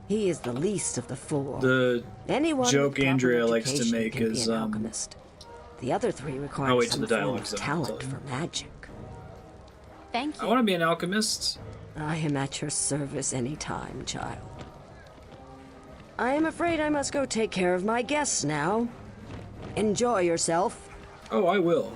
He is the least of the four. The Anyone with joke proper Andrea likes to education make can be is, an alchemist. The other three require I'll wait till some the form dialogue's of done, I'll talent tell you. for magic. Thank I you. want to be an alchemist. I am at your service any time, child. I am afraid I must go take care of my guests now. Enjoy yourself. Oh, I will.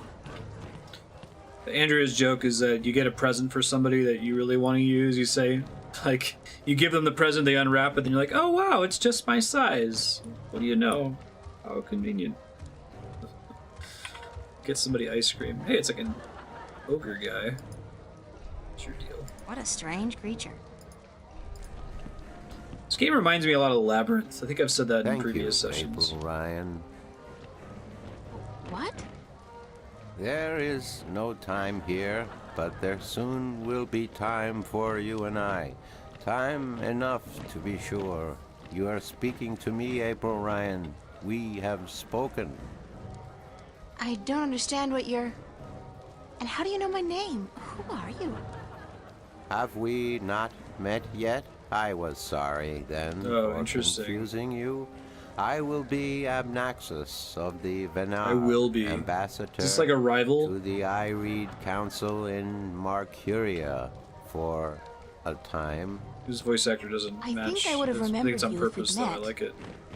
Andrea's joke is that you get a present for somebody that you really want to use. You say, like, you give them the present, they unwrap it, and you're like, oh wow, it's just my size. What do you know? How convenient. Get somebody ice cream. Hey, it's like an ogre guy. What's your deal? What a strange creature. This game reminds me a lot of Labyrinth. I think I've said that in Thank previous you, sessions. April Ryan. What? There is no time here, but there soon will be time for you and I. Time enough, to be sure. You are speaking to me, April Ryan. We have spoken. I don't understand what you're... And how do you know my name? Who are you? Have we not met yet? I was sorry then for confusing you. I will be Abnaxus of the Venar. I will be. Ambassador Is this like a rival? to the Ireed Council in Marcuria for a time. His voice actor doesn't match. I think I would have remembered it's on you purpose, if though. we'd I met. like it.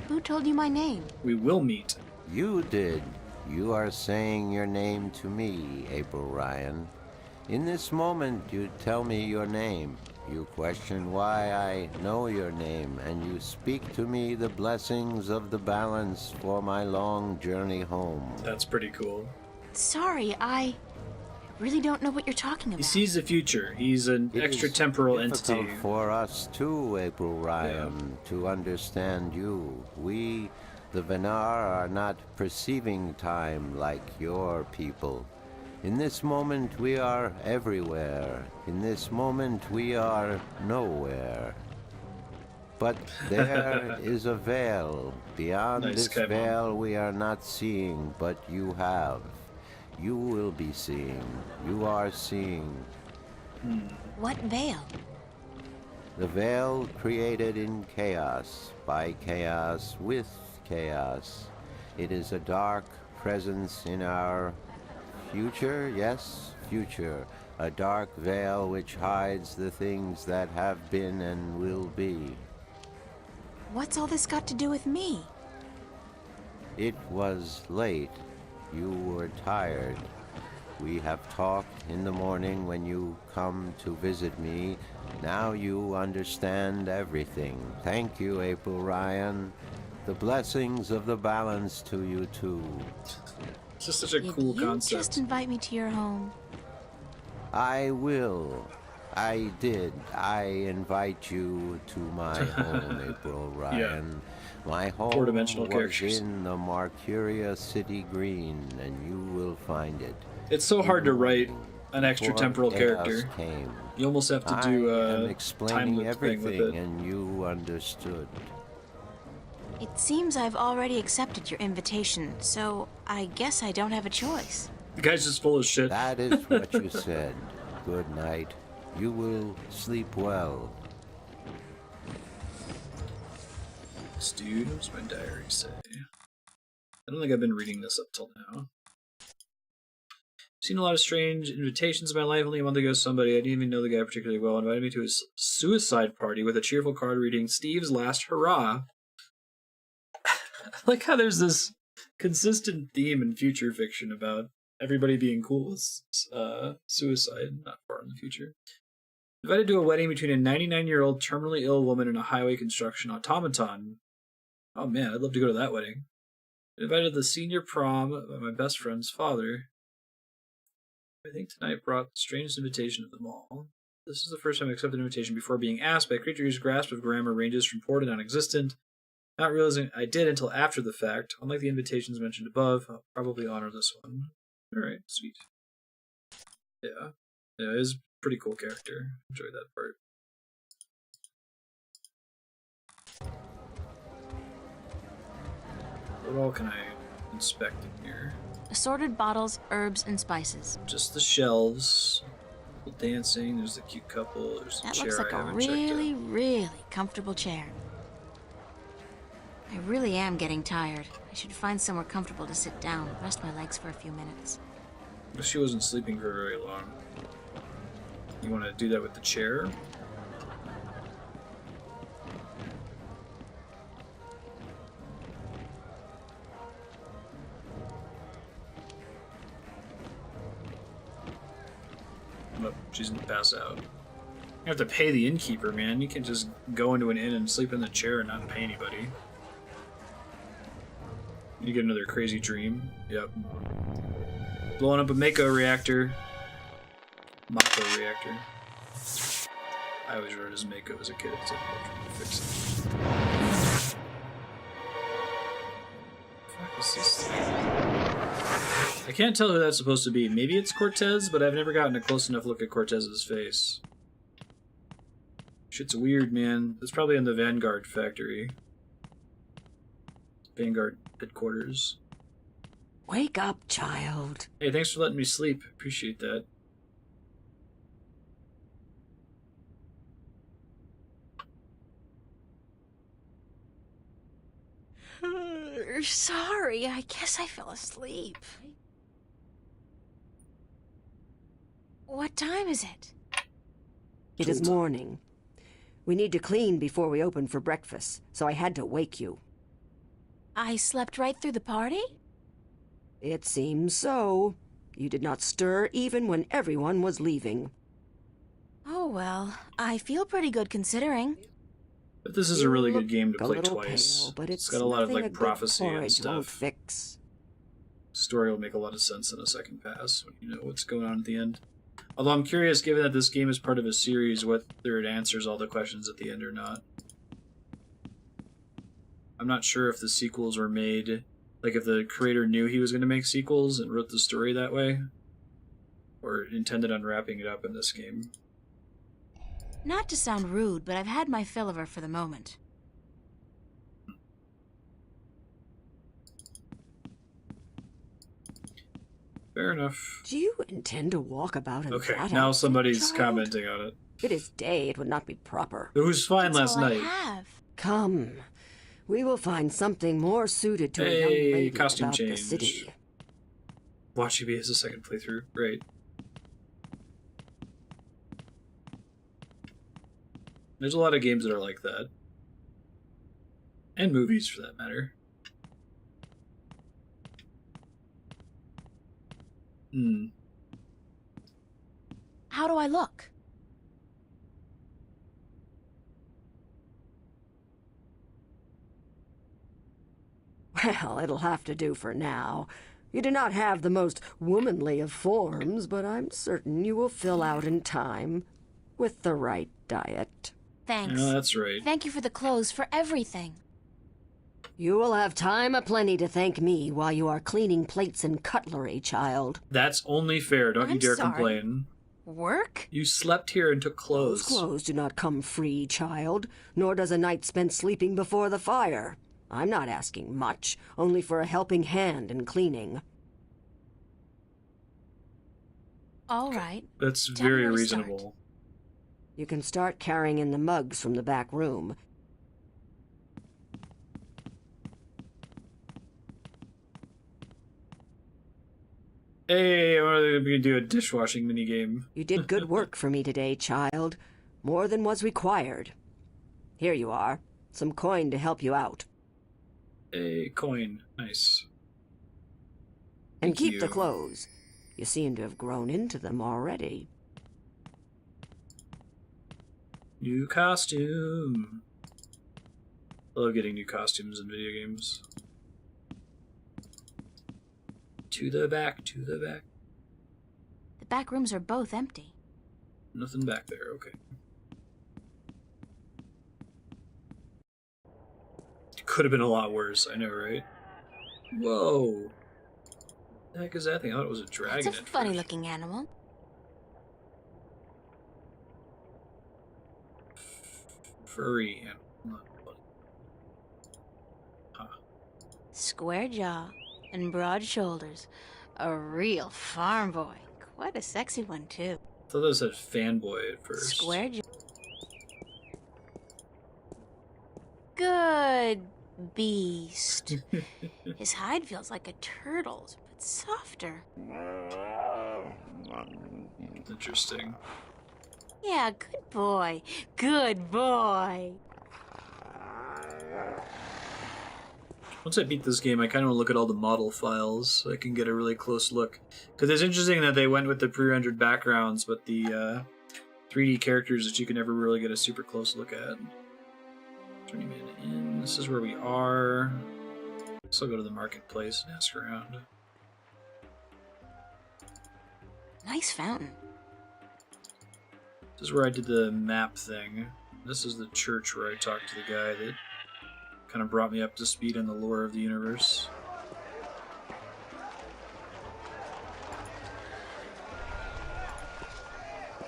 Who told you my name? We will meet. You did. You are saying your name to me, April Ryan. In this moment, you tell me your name. You question why I know your name, and you speak to me the blessings of the balance for my long journey home. That's pretty cool. Sorry, I really don't know what you're talking about. He sees the future. He's an extratemporal entity. It's difficult for us too, April Ryan, to understand you. We, the Venar, are not perceiving time like your people. In this moment we are everywhere. In this moment we are nowhere. But there is a veil. Beyond this veil we are not seeing, but you have. You will be seeing. You are seeing. What veil? The veil created in chaos, by chaos, with chaos. It is a dark presence in our future, yes, future. A dark veil which hides the things that have been and will be. What's all this got to do with me? It was late. You were tired. We have talked in the morning when you come to visit me. Now you understand everything. Thank you, April Ryan. The blessings of the balance to you too. It's just such a cool concept. Just invite me to your home. I will. I did. I invite you to my home, April Ryan. My home Four-dimensional was characters. in the Marcuria City Green, and you will find it. It's so hard to write an extratemporal Before character. chaos came. You almost have to do I am a explaining time-loop thing with everything, it. and you understood. It seems I've already accepted your invitation, so I guess I don't have a choice. The guy's just full of shit. That is what you said. Good night. You will sleep well. Dude, what's my diary say? I don't think I've been reading this up till now. Seen a lot of strange invitations in my life. Only a month ago, somebody, I didn't even know the guy particularly well, invited me to his suicide party with a cheerful card reading, Steve's last hurrah. I like how there's this consistent theme in future fiction about everybody being cool with suicide, not far in the future. Invited to a wedding between a 99-year-old terminally ill woman and a highway construction automaton. Oh man, I'd love to go to that wedding. Invited to the senior prom by my best friend's father. I think tonight brought the strangest invitation of them all. This is the first time I accepted an invitation before being asked by a creature whose grasp of grammar ranges from poor to non-existent. Not realizing I did until after the fact. Unlike the invitations mentioned above, I'll probably honor this one. Alright, sweet. Yeah. Yeah, it is a pretty cool character. Enjoyed that part. What all can I inspect in here? Assorted bottles, herbs, and spices. Just the shelves. People dancing. There's the cute couple. There's the That chair looks like I a haven't checked out. really, really comfortable chair. I really am getting tired. I should find somewhere comfortable to sit down, rest my legs for a few minutes. If she wasn't sleeping for very long. You want to do that with the chair? Oh, she's gonna pass out. You have to pay the innkeeper, man. You can't just go into an inn and sleep in the chair and not pay anybody. You get another crazy dream. Yep. Blowing up a Mako reactor. Mako reactor. I always wrote it as Mako as a kid, so I tried to fix it. Fuck is this thing? I can't tell who that's supposed to be. Maybe it's Cortez, but I've never gotten a close enough look at Cortez's face. Shit's weird, man. That's probably in the Vanguard factory. Vanguard headquarters. Wake up, child. Hey, thanks for letting me sleep. Appreciate that. Sorry, I guess I fell asleep. What time is it? It is morning. We need to clean before we open for breakfast, so I had to wake you. I slept right through the party? It seems so. You did not stir even when everyone was leaving. Oh well, I feel pretty good considering. But this is a really good game to A play little twice. pale, but It's got a lot of nothing like good prophecy and porridge won't stuff. fix. Story will make a lot of sense in a second pass when you know what's going on at the end. Although I'm curious, given that this game is part of a series, whether it answers all the questions at the end or not. I'm not sure if the sequels were made, like if the creator knew he was going to make sequels and wrote the story that way, or intended on wrapping it up in this game. Not to sound rude, but I've had my fill of her for the moment. Fair enough. Do you intend to walk about in Okay, that now outfit, somebody's child? commenting on it. It is day, it would not be proper. It was fine That's last all night. I have. Come, we will find something more suited to a Hey, young lady costume about the change. city. Watch EB as a second playthrough. Great. There's a lot of games that are like that. And movies, for that matter. How do I look? Well, it'll have to do for now. You do not have the most womanly of forms, but I'm certain you will fill out in time with the right diet. Thanks. Yeah, that's right. Thank you for the clothes, for everything. You will have time aplenty to thank me while you are cleaning plates and cutlery, child. That's only fair. Don't you I'm dare sorry. complain. Work? You slept here and took Those clothes. clothes do not come free, child, nor does a night spent sleeping before the fire. I'm not asking much, only for a helping hand in cleaning. All right. That's Tell me very where to reasonable. start. You can start carrying in the mugs from the back room. Hey, I'm going to do a dishwashing minigame. You did good work for me today, child. More than was required. Here you are. Some coin to help you out. A coin. Nice. And Thank keep the you. clothes. You seem to have grown into them already. New costume. I love getting new costumes in video games. To the back, to the back. The back rooms are both empty. Nothing back there, okay. Could have been a lot worse, I know, right? Whoa. The heck is that thing? I thought it was a dragon. It's a funny-looking animal. Furry animal. Not funny. Huh. Square jaw and broad shoulders. A real farm boy. Quite a sexy one, too. I thought that said fanboy at first. Square jaw. Good beast. His hide feels like a turtle's, but softer. Interesting. Yeah, good boy. Good boy. Once I beat this game, I kind of want to look at all the model files so I can get a really close look. Because it's interesting that they went with the pre-rendered backgrounds, but the 3D characters that you can never really get a super close look at. Journeyman Inn. This is where we are. So I'll go to the marketplace and ask around. Nice fountain. This is where I did the map thing. This is the church where I talked to the guy that kind of brought me up to speed on the lore of the universe.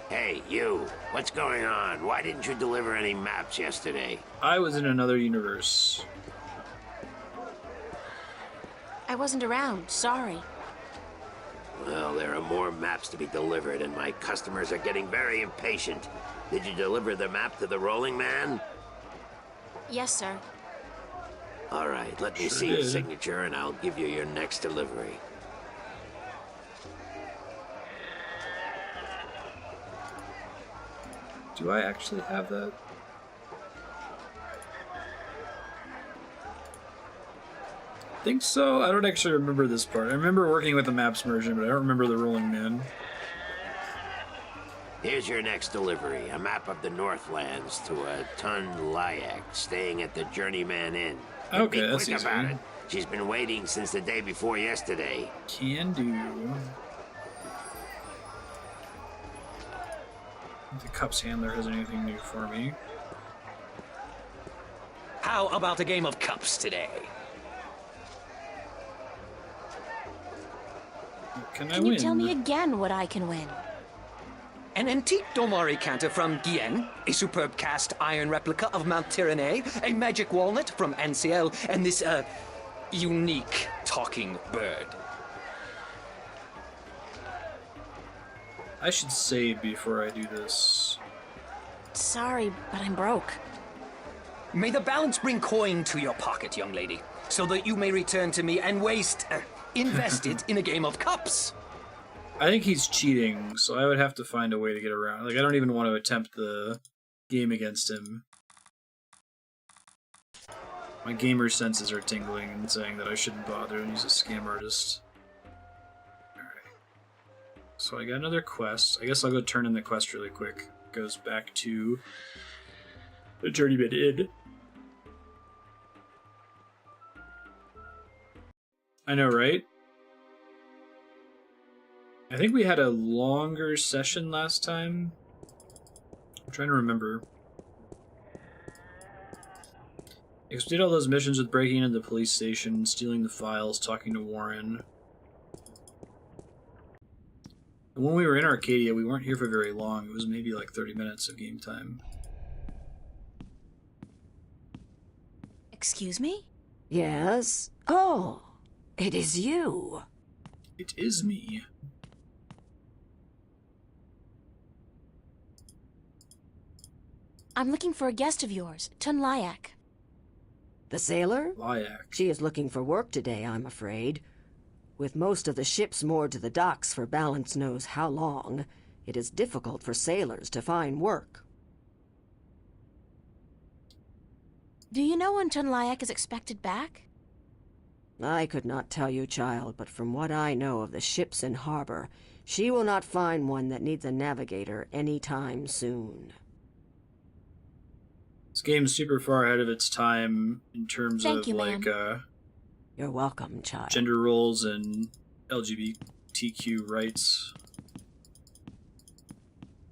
Hey, you! What's going on? Why didn't you deliver any maps yesterday? I was in another universe. I wasn't around. Sorry. Well, there are more maps to be delivered, and my customers are getting very impatient. Did you deliver the map to the rolling man? Yes, sir. All right, let me see your signature, and I'll give you your next delivery. Do I actually have that? I think so. I don't actually remember this part. I remember working with the maps version, but I don't remember the rolling man. Here's your next delivery, a map of the Northlands to a Tun Lyak, staying at the Journeyman Inn. And Okay, be that's quick easy. about it. She's been waiting since the day before yesterday. Can do. The Cups handler has anything new for me. How about a game of cups today? Can I Can win? you tell me again what I can win? An antique Domari canter from Gien, a superb cast iron replica of Mount Tyranny, a magic walnut from Anciel, and this, unique talking bird. I should save before I do this. Sorry, but I'm broke. May the balance bring coin to your pocket, young lady, so that you may return to me and invest it in a game of cups. I think he's cheating, so I would have to find a way to get around. Like, I don't even want to attempt the game against him. My gamer senses are tingling and saying that I shouldn't bother, and he's a scam artist. Alright. So I got another quest. I guess I'll go turn in the quest really quick. Goes back to the Journeyman Inn. I know, right? I think we had a longer session last time. I'm trying to remember. We did all those missions with breaking into the police station, stealing the files, talking to Warren. And when we were in Arcadia, we weren't here for very long. It was maybe like 30 minutes of game time. Excuse me? Yes? Oh, it is you. It is me. I'm looking for a guest of yours, Tun Lyak. The sailor? Lyak. She is looking for work today, I'm afraid. With most of the ships moored to the docks for balance knows how long, it is difficult for sailors to find work. Do you know when Tun Lyak is expected back? I could not tell you, child, but from what I know of the ships in harbor, she will not find one that needs a navigator any time soon. This game's super far ahead of its time in terms Thank of you, like You're welcome, child. gender roles and LGBTQ rights.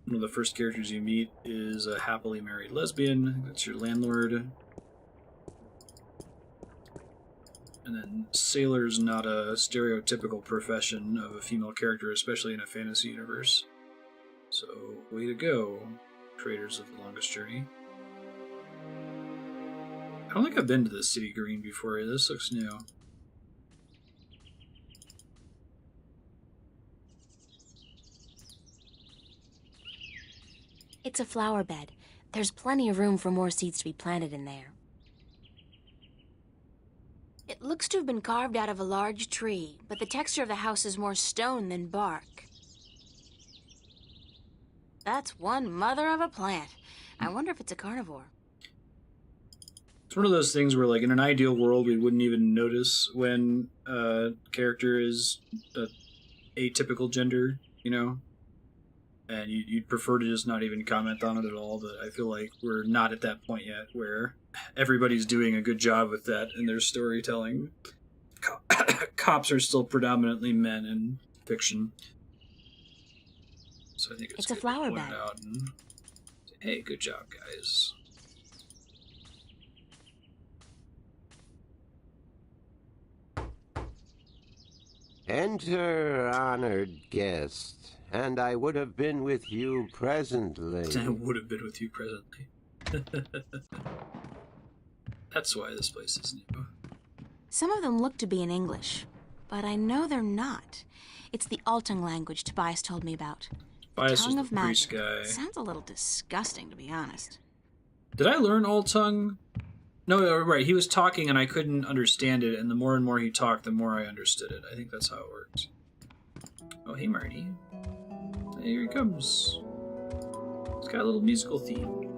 One of the first characters you meet is a happily married lesbian. That's your landlord. And then sailor's not a stereotypical profession of a female character, especially in a fantasy universe. So, way to go, creators of The Longest Journey. I don't think I've been to the City Green before. This looks new. It's a flower bed. There's plenty of room for more seeds to be planted in there. It looks to have been carved out of a large tree, but the texture of the house is more stone than bark. That's one mother of a plant. I wonder if it's a carnivore. It's one of those things where, like, in an ideal world, we wouldn't even notice when a character is atypical gender, you know? And you'd prefer to just not even comment on it at all, but I feel like we're not at that point yet where everybody's doing a good job with that in their storytelling. Cops are still predominantly men in fiction. So I think it's a good flower to point bed. it out and say, hey, good job, guys. Enter, honored guest, and I would have been with you presently. I would have been with you presently. That's why this place is new. Some of them look to be in English, but I know they're not. It's the Altung language Tobias told me about. Tobias Tongue was of the priest magic. guy. Sounds a little disgusting, to be honest. Did I learn Altung? No, right. He was talking and I couldn't understand it, and the more and more he talked, the more I understood it. I think that's how it worked. Oh, hey, Marty. Here he comes. It's got a little musical theme.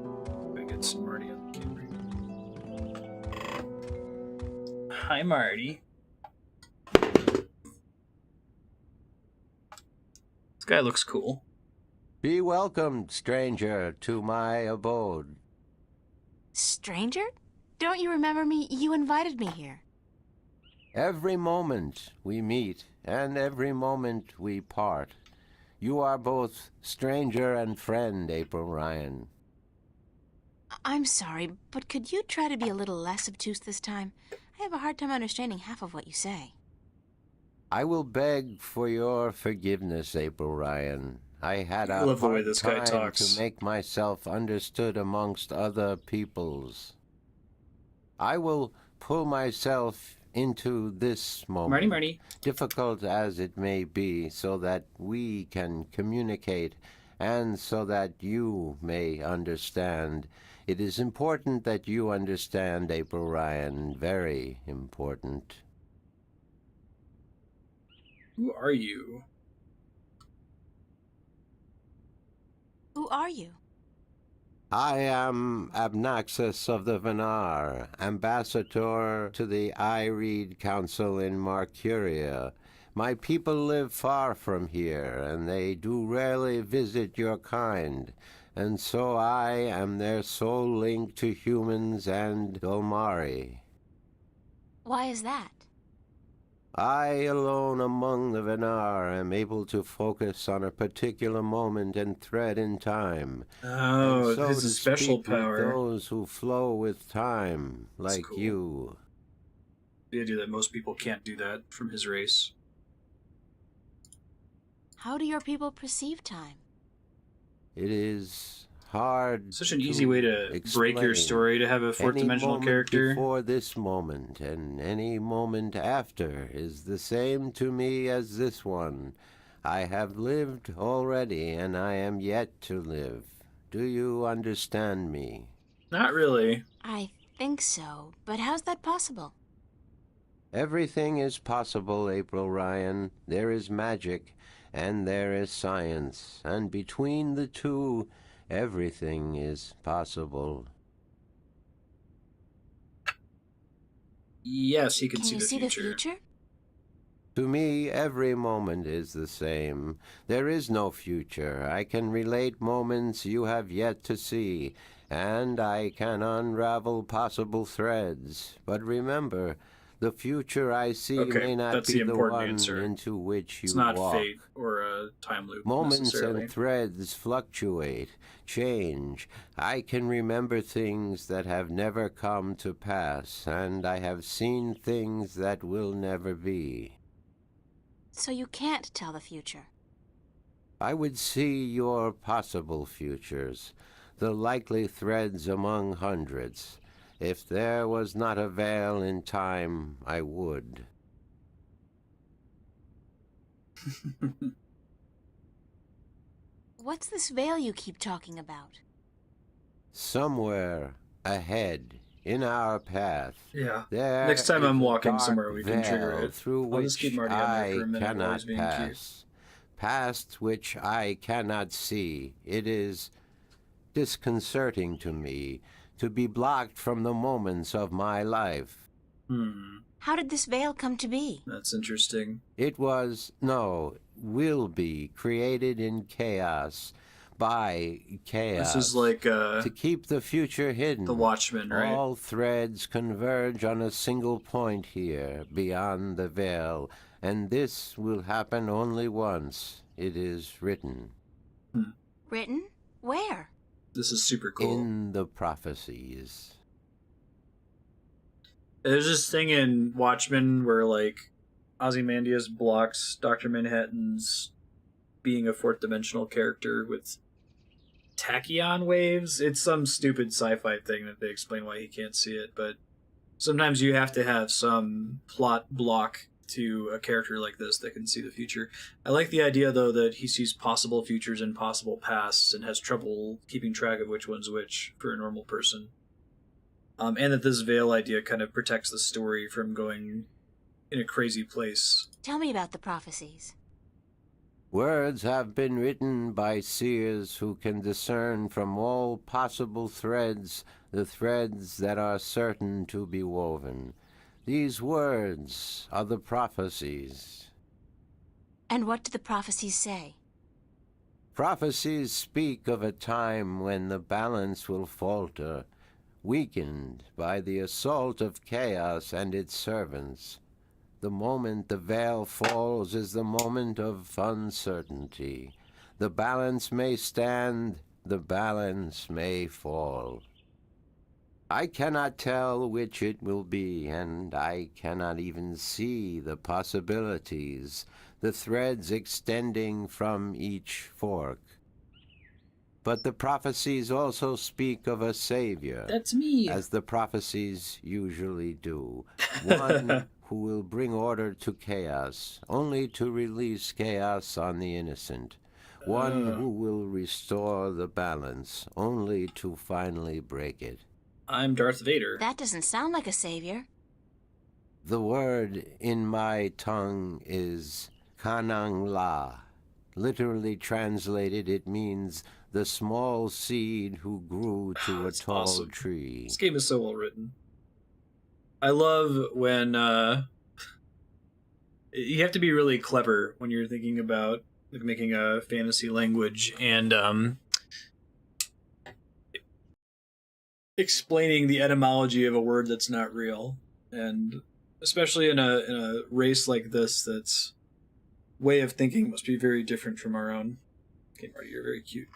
I get some Marty on the camera. Hi, Marty. This guy looks cool. Be welcomed, stranger, to my abode. Stranger? Don't you remember me? You invited me here. Every moment we meet, and every moment we part. You are both stranger and friend, April Ryan. I'm sorry, but could you try to be a little less obtuse this time? I have a hard time understanding half of what you say. I will beg for your forgiveness, April Ryan. I had I a love the way hard this guy time talks. to make myself understood amongst other peoples. I will pull myself into this moment, Marty. difficult as it may be, so that we can communicate and so that you may understand. It is important that you understand, April Ryan, very important. Who are you? Who are you? I am Abnaxus of the Venar, ambassador to the Ireed Council in Marcuria. My people live far from here, and they do rarely visit your kind, and so I am their sole link to humans and Dolmari. Why is that? I alone among the Venar am able to focus on a particular moment and thread in time. Oh, and so this is to a special speak with power. those who flow with time, like cool. you. The idea that most people can't do that from his race. How do your people perceive time? It is hard. Such an easy way to break your story, to have a fourth dimensional character. Before this moment and any moment after is the same to me as this one. I have lived already, and I am yet to live. Do you understand me? Not really. I think so, but how's that possible? Everything is possible, April Ryan. There is magic, and there is science, and between the two, everything is possible. Yes, he can Can see you the see future. the future? To me, every moment is the same. There is no future. I can relate moments you have yet to see, and I can unravel possible threads. But remember, the future I see may not be the one into which you It's not walk. fate or a time loop. Moments and threads fluctuate, change. I can remember things that have never come to pass, and I have seen things that will never be. So you can't tell the future. I would see your possible futures, the likely threads among hundreds. If there was not a veil in time, I would. What's this veil you keep talking about? Somewhere ahead, in our path. Yeah. There Next time is I'm a walking dark somewhere, we can trigger veil it. through I'll just which keep Marty on there I for a minute while cannot he's being pass. cute. Past which I cannot see. It is disconcerting to me to be blocked from the moments of my life. How did this veil come to be? That's interesting. It will be created in chaos, by chaos. This is like to keep the future hidden. The Watchmen, right? All threads converge on a single point here, beyond the veil, and this will happen only once. It is written. Written? Where? This is super cool. In the prophecies. There's this thing in Watchmen where, like, Ozymandias blocks Dr. Manhattan's being a fourth dimensional character with tachyon waves. It's some stupid sci-fi thing that they explain why he can't see it, but Sometimes you have to have some plot block to a character like this that can see the future. I like the idea, though, that he sees possible futures and possible pasts and has trouble keeping track of which one's which for a normal person. And that this veil idea kind of protects the story from going in a crazy place. Tell me about the prophecies. Words have been written by seers who can discern from all possible threads the threads that are certain to be woven. These words are the prophecies. And what do the prophecies say? Prophecies speak of a time when the balance will falter, weakened by the assault of chaos and its servants. The moment the veil falls is the moment of uncertainty. The balance may stand, the balance may fall. I cannot tell which it will be, and I cannot even see the possibilities, the threads extending from each fork. But the prophecies also speak of a savior. That's me. As the prophecies usually do. One who will bring order to chaos, only to release chaos on the innocent. One who will restore the balance, only to finally break it. I'm Darth Vader. That doesn't sound like a savior. The word in my tongue is Kanang La. Literally translated, it means the small seed who grew to a tall awesome. tree. This game is so well written. I love when you have to be really clever when you're thinking about like, making a fantasy language and explaining the etymology of a word that's not real, and especially in a race like this, that's way of thinking must be very different from our own. Okay, Marty, you're very cute.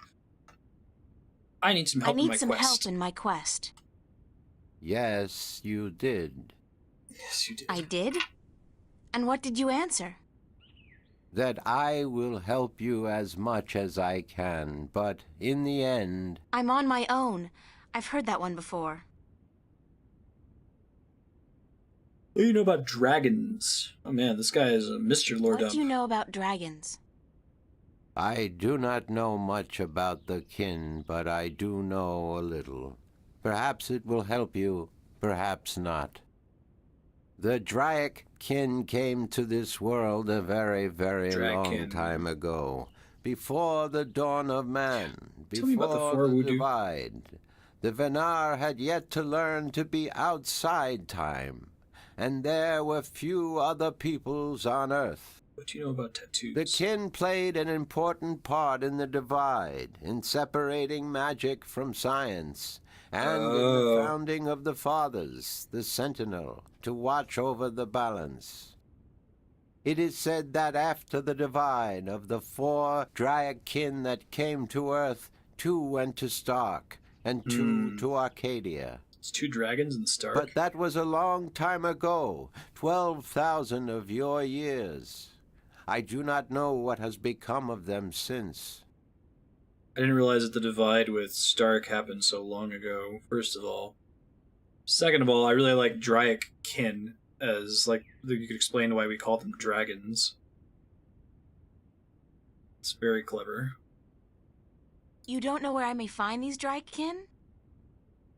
I need some help in my quest. I need some help in my quest. Yes, you did. Yes, you did. I did? And what did you answer? That I will help you as much as I can, but in the end... I'm on my own. I've heard that one before. What do you know about dragons? Oh man, this guy is a Mr. Lord What do you know about dragons? I do not know much about the kin, but I do know a little. Perhaps it will help you, perhaps not. The Draic kin came to this world a very, very long time ago, before the dawn of man, before the divide. The Venar had yet to learn to be outside time, and there were few other peoples on Earth. What do you know about tattoos? The kin played an important part in the divide, in separating magic from science, and in the founding of the Fathers, the Sentinel, to watch over the balance. It is said that after the divide of the 4 Draic kin that came to Earth, 2 went to Stark, and 2 to Arcadia. It's 2 dragons in Stark. But that was a long time ago, 12,000 of your years. I do not know what has become of them since. I didn't realize that the divide with Stark happened so long ago, first of all. Second of all, I really like Draic kin as, like, you could explain why we call them dragons. It's very clever. You don't know where I may find these Draic kin?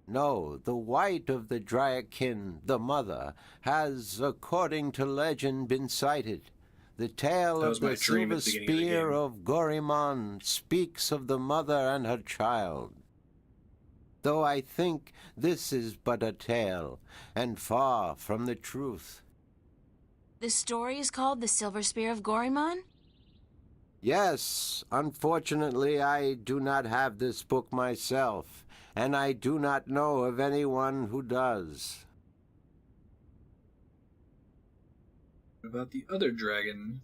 No, the white of the Draic kin, the mother, has, according to legend, been sighted. The tale of the silver spear of Gorimon speaks of the mother and her child. Though I think this is but a tale, and far from the truth. The story is called The Silver Spear of Gorimon? Yes, unfortunately I do not have this book myself, and I do not know of anyone who does. About the other dragon,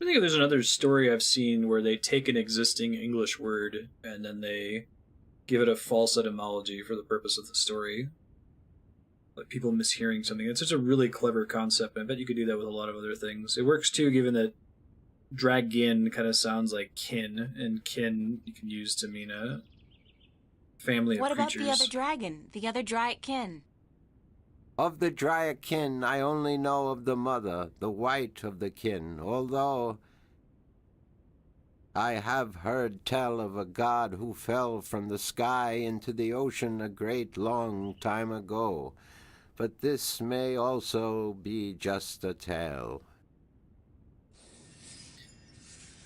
I think there's another story I've seen where they take an existing English word and then they give it a false etymology for the purpose of the story. Like people mishearing something. It's just a really clever concept. I bet you could do that with a lot of other things. It works too, given that dragon kind of sounds like kin, and kin you can use to mean a family of creatures. What about the other dragon, the other Draic kin? Of the Dryad kin, I only know of the mother, the white of the kin, although I have heard tell of a god who fell from the sky into the ocean a great long time ago. But this may also be just a tale.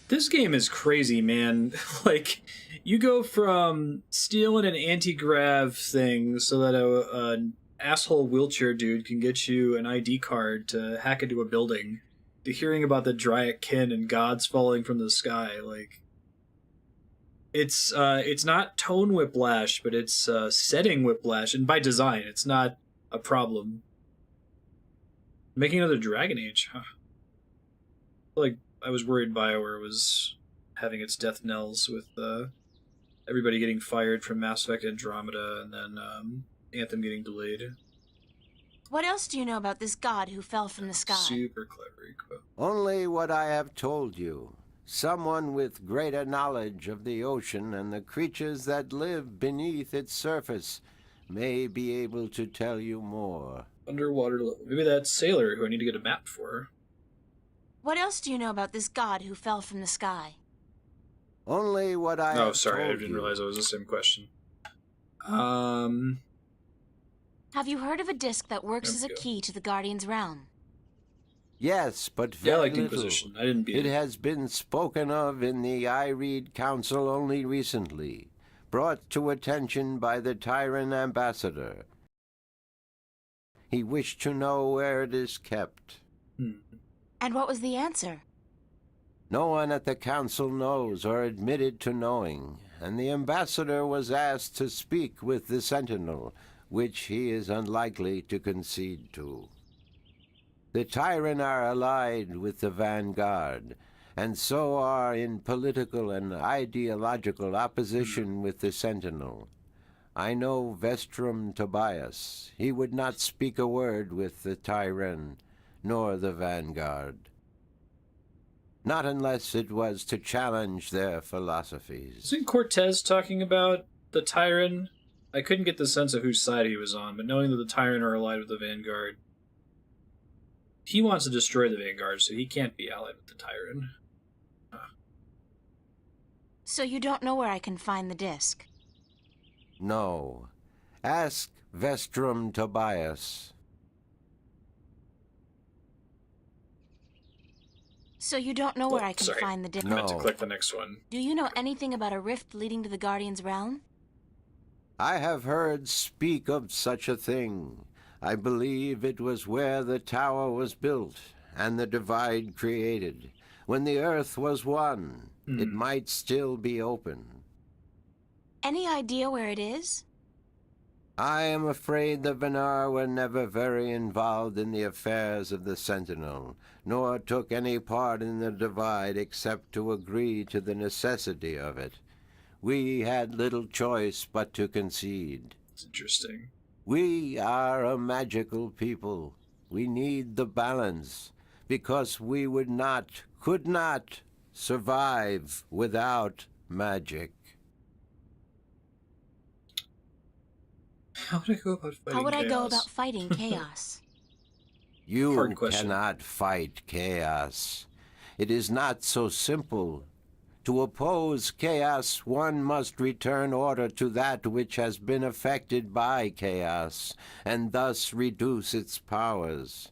This game is crazy, man. Like, you go from stealing an anti-grav thing so that an asshole wheelchair dude can get you an ID card to hack into a building, to hearing about the Dryad kin and gods falling from the sky. Like, it's not tone whiplash, but it's setting whiplash, and by design, it's not a problem. Making another Dragon Age, huh? Like, I was worried BioWare was having its death knells with everybody getting fired from Mass Effect Andromeda, and then Anthem getting delayed. What else do you know about this god who fell from the sky? Super clever, Equa. Only what I have told you. Someone with greater knowledge of the ocean and the creatures that live beneath its surface may be able to tell you more. Underwater level. Maybe that sailor who I need to get a map for. What else do you know about this god who fell from the sky? Only what I Oh, have sorry, I told didn't you. realize it was the same question. Have you heard of a disc that works as a key to the Guardian's realm? Yes, but Yeah, I very like little. Inquisition. I didn't beat It it. has been spoken of in the I Read Council only recently, brought to attention by the Tyrant Ambassador. He wished to know where it is kept. And what was the answer? No one at the council knows or admitted to knowing, and the ambassador was asked to speak with the Sentinel, which he is unlikely to concede to. The Tyrant are allied with the Vanguard, and so are in political and ideological opposition with the Sentinel. I know Vestrum Tobias. He would not speak a word with the Tyrant, nor the Vanguard. Not unless it was to challenge their philosophies. Isn't Cortez talking about the Tyrant? I couldn't get the sense of whose side he was on, but knowing that the Tyrant are allied with the Vanguard, he wants to destroy the Vanguard, so he can't be allied with the Tyrant. So you don't know where I can find the disc? No. Ask Vestrum Tobias. So you don't know where I can find the disc? I meant to click the next one. Do you know anything about a rift leading to the Guardian's realm? I have heard speak of such a thing. I believe it was where the tower was built and the divide created. When the earth was one, it might still be open. Any idea where it is? I am afraid the Venar were never very involved in the affairs of the Sentinel, nor took any part in the divide except to agree to the necessity of it. We had little choice but to concede. It's interesting. We are a magical people. We need the balance, because we could not survive without magic. How would I go about fighting How would I go chaos? about fighting chaos? You cannot fight chaos. It is not so simple. To oppose chaos, one must return order to that which has been affected by chaos, and thus reduce its powers.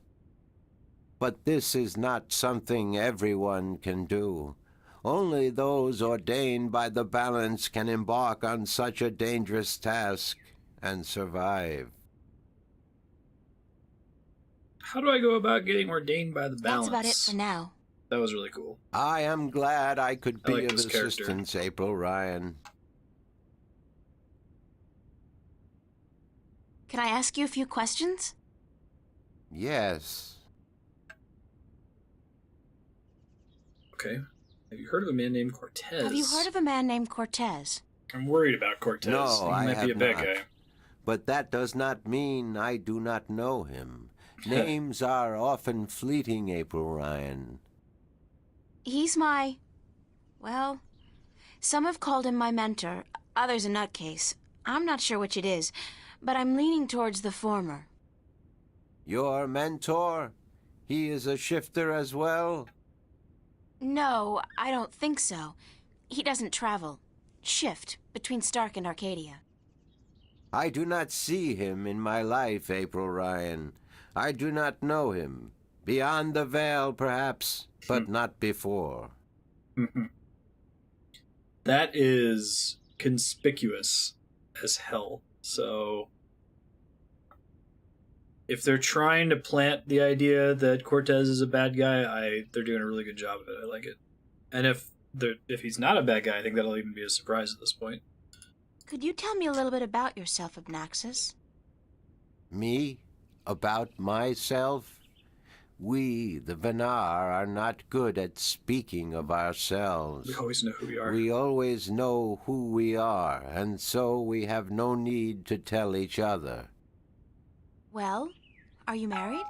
But this is not something everyone can do. Only those ordained by the balance can embark on such a dangerous task and survive. How do I go about getting ordained by the balance? That's about it for now. That was really cool. I am glad I could I be like of this character. assistance, April Ryan. Can I ask you a few questions? Yes. Okay. Have you heard of a man named Cortez? Have you heard of a man named Cortez? I'm worried about Cortez. No, he I might have be a bad not. guy. But that does not mean I do not know him. Names are often fleeting, April Ryan. He's my... well, some have called him my mentor, others a nutcase. I'm not sure which it is, but I'm leaning towards the former. Your mentor? He is a shifter as well? No, I don't think so. He doesn't travel. Shift between Stark and Arcadia. I do not see him in my life, April Ryan. I do not know him. Beyond the veil, perhaps, but not before. That is conspicuous as hell. So, if they're trying to plant the idea that Cortez is a bad guy, they're doing a really good job of it. I like it. And if he's not a bad guy, I think that'll even be a surprise at this point. Could you tell me a little bit about yourself, Abnaxus? Me? About myself? We, the Venar, are not good at speaking of ourselves. We always know who we are. We always know who we are, and so we have no need to tell each other. Well, are you married?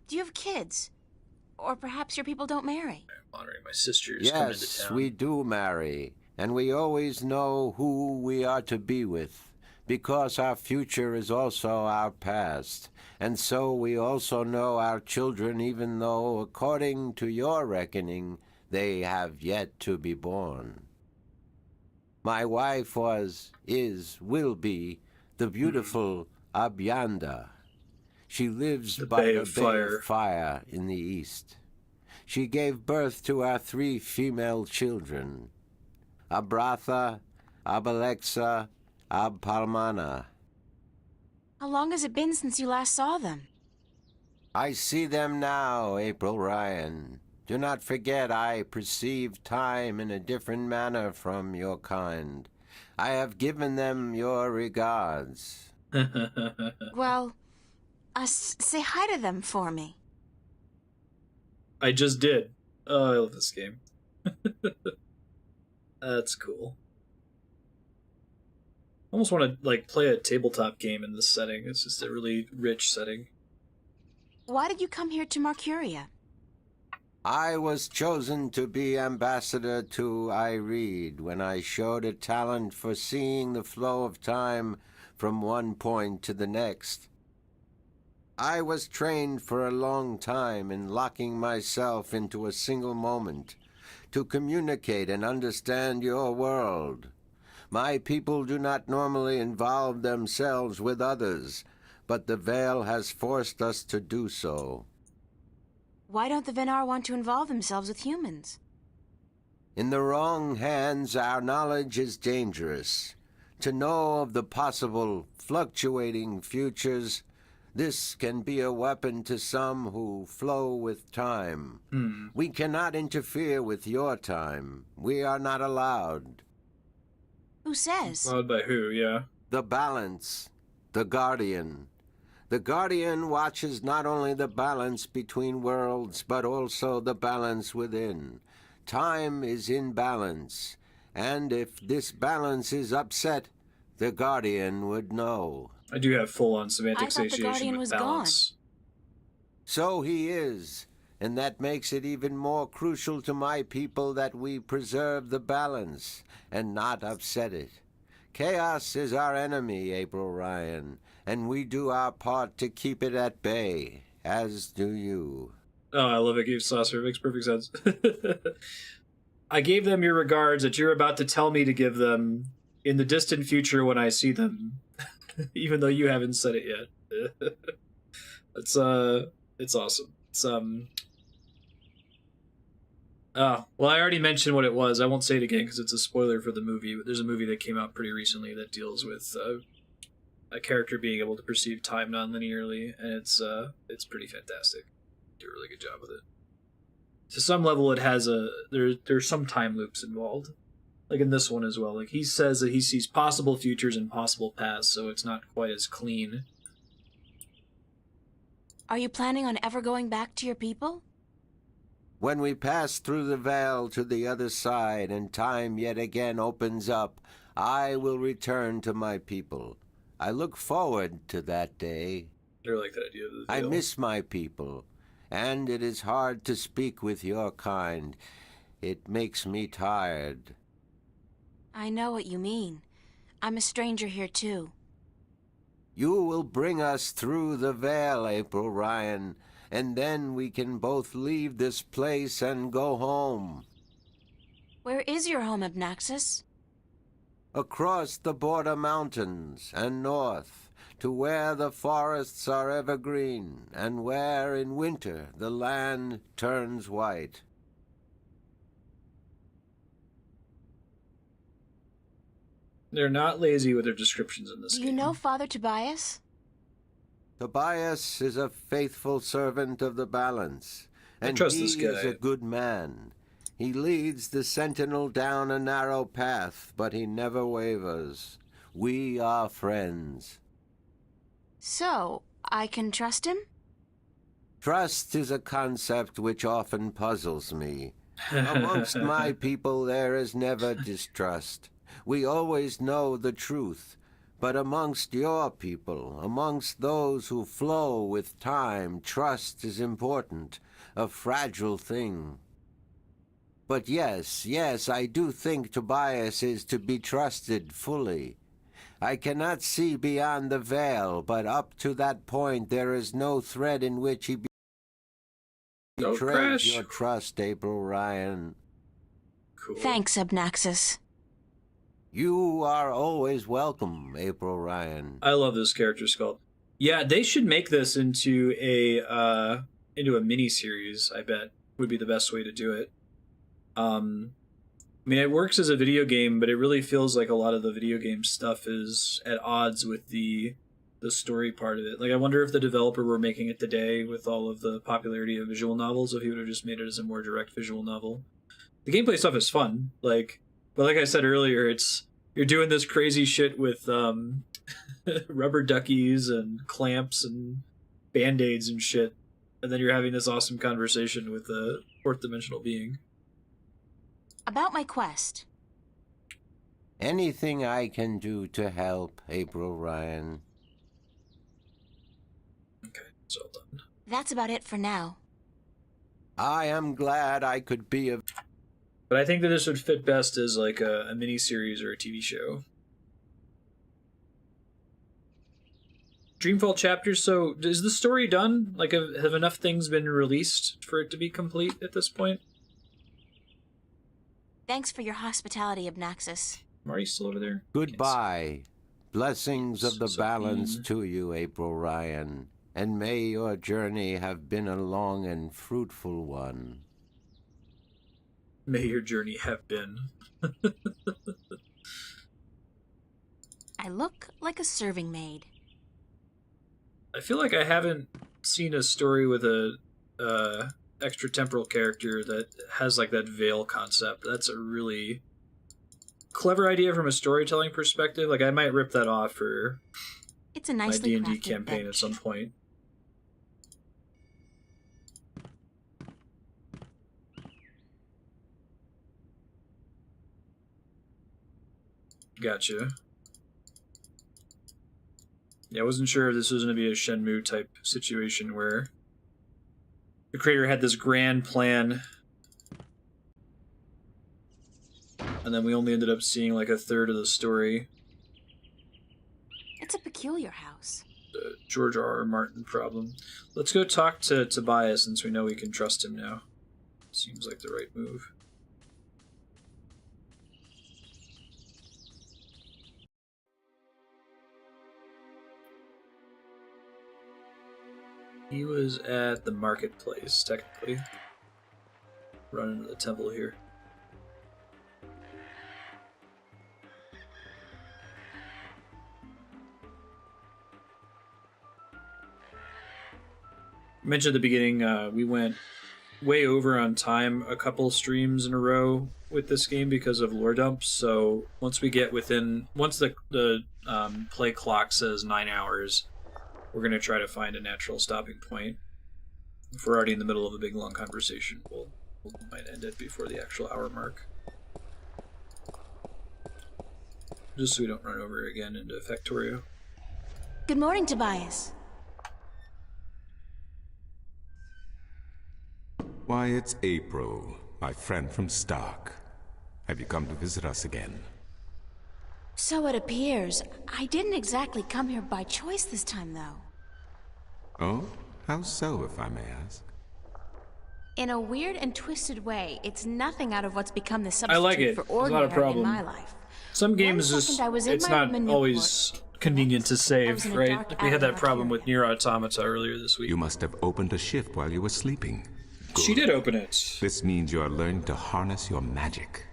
Do you have kids? Or perhaps your people don't marry? I'm honoring my sisters coming into Yes, town. we do marry, and we always know who we are to be with, because our future is also our past, and so we also know our children, even though, according to your reckoning, they have yet to be born. My wife will be, the beautiful Abyanda. She lives by the Bay of Fire in the east. She gave birth to our 3 female children, Abratha, Abalexa, Abpalmana. How long has it been since you last saw them? I see them now, April Ryan. Do not forget I perceive time in a different manner from your kind. I have given them your regards. Well, say hi to them for me. I just did. Oh, I love this game. That's cool. I almost want to play a tabletop game in this setting. It's just a really rich setting. Why did you come here to Marcuria? I was chosen to be ambassador to Ireed when I showed a talent for seeing the flow of time from one point to the next. I was trained for a long time in locking myself into a single moment to communicate and understand your world. My people do not normally involve themselves with others, but the Veil has forced us to do so. Why don't the Venar want to involve themselves with humans? In the wrong hands, our knowledge is dangerous. To know of the possible fluctuating futures, this can be a weapon to some who flow with time. We cannot interfere with your time. We are not allowed. Who says? Allowed by who, yeah? The balance. The Guardian. The Guardian watches not only the balance between worlds, but also the balance within. Time is in balance, and if this balance is upset, the Guardian would know. I do have full-on semantic I thought the satiation Guardian with was balance. So he is, and that makes it even more crucial to my people that we preserve the balance and not upset it. Chaos is our enemy, April Ryan, and we do our part to keep it at bay, as do you. Oh, I love it. Gave Saucer. It makes perfect sense. I gave them your regards that you're about to tell me to give them in the distant future when I see them, even though you haven't said it yet. It's awesome. It's well, I already mentioned what it was. I won't say it again because it's a spoiler for the movie. But there's a movie that came out pretty recently that deals with a character being able to perceive time non-linearly, and it's pretty fantastic. Do a really good job with it. To some level, it has there's some time loops involved, like in this one as well. Like he says that he sees possible futures and possible pasts, so it's not quite as clean. Are you planning on ever going back to your people? When we pass through the veil to the other side and time yet again opens up, I will return to my people. I look forward to that day. I like that idea of the I veil. miss my people, and it is hard to speak with your kind. It makes me tired. I know what you mean. I'm a stranger here too. You will bring us through the veil, April Ryan, and then we can both leave this place and go home. Where is your home, Abnaxus? Across the border mountains and north, to where the forests are evergreen, and where in winter the land turns white. They're not lazy with their descriptions in this Do game. you know Father Tobias? Tobias is a faithful servant of the balance, and trust he this guy. is a good man. He leads the sentinel down a narrow path, but he never wavers. We are friends. So, I can trust him? Trust is a concept which often puzzles me. Amongst my people there is never distrust. We always know the truth. But amongst your people, amongst those who flow with time, trust is important, a fragile thing. But yes, I do think Tobias is to be trusted fully. I cannot see beyond the veil, but up to that point there is no thread in which he betrays your trust, April Ryan. Cool. Thanks, Abnaxus. You are always welcome, April Ryan. I love this character sculpt. Yeah, they should make this into a mini series. I bet would be the best way to do it. I mean, it works as a video game, but it really feels like a lot of the video game stuff is at odds with the story part of it. Like, I wonder if the developer were making it today with all of the popularity of visual novels, if he would have just made it as a more direct visual novel. The gameplay stuff is fun, but like I said earlier, you're doing this crazy shit with rubber duckies and clamps and band-aids and shit, and then you're having this awesome conversation with a fourth dimensional being. About my quest. Anything I can do to help, April Ryan. Okay, it's all done. That's about it for now. I am glad I could be of... But I think that this would fit best as like a mini-series or a TV show. Dreamfall chapters, so is the story done? Like, have enough things been released for it to be complete at this point? Thanks for your hospitality, Abnaxus. Marty's still over there? Goodbye. Blessings of the balance to you, April Ryan. And may your journey have been a long and fruitful one. May your journey have been. I look like a serving maid. I feel like I haven't seen a story with a extratemporal character that has like that veil concept. That's a really clever idea from a storytelling perspective. Like, I might rip that off for It's a my nicely D&D crafted campaign bench. at some point. Gotcha. Yeah, I wasn't sure if this was going to be a Shenmue type situation where the creator had this grand plan and then we only ended up seeing like a third of the story. It's a peculiar house. The George R.R. Martin problem. Let's go talk to Tobias since we know we can trust him now. Seems like the right move. He was at the marketplace, technically. Running to the temple here. I mentioned at the beginning, we went way over on time a couple streams in a row with this game because of lore dumps. So once we get once the play clock says 9 hours, we're going to try to find a natural stopping point. If we're already in the middle of a big long conversation, we might end it before the actual hour mark. Just so we don't run over again into Factorio. Good morning, Tobias. Why, it's April, my friend from Stark. Have you come to visit us again? So it appears. I didn't exactly come here by choice this time, though. Oh? How so, if I may ask? In a weird and twisted way, it's nothing out of what's become the substitute I like it. for It's not a ordinary problem. in my life. Some games One just second I was in it's my not room in always convenient to I was save, in a right? dark Like we had alley that problem with Valkyria. Nier Automata earlier this week. You must have opened a shift while you were sleeping. She did open it. This means you are learning to harness your magic.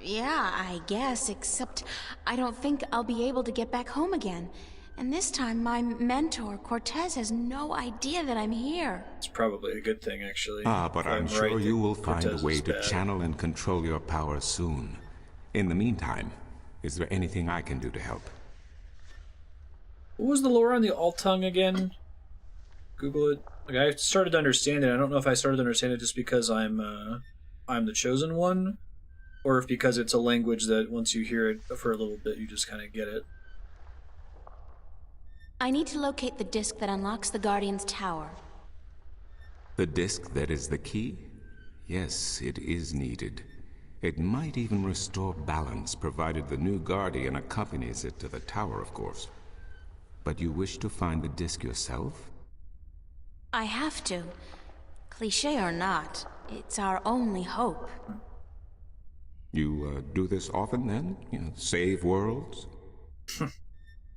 Yeah, I guess, except I don't think I'll be able to get back home again. And this time, my mentor, Cortez, has no idea that I'm here. It's probably a good thing, actually. But If I'm right sure that you will find Cortez a way is to bad. channel and control your power soon. In the meantime, is there anything I can do to help? What was the lore on the Altung again? Google it. Like I started to understand it. I don't know if I started to understand it just because I'm the chosen one, or if because it's a language that once you hear it for a little bit, you just kind of get it. I need to locate the disc that unlocks the Guardian's tower. The disc that is the key? Yes, it is needed. It might even restore balance, provided the new Guardian accompanies it to the tower, of course. But you wish to find the disc yourself? I have to. Cliché or not, it's our only hope. You do this often, then? You know, save worlds?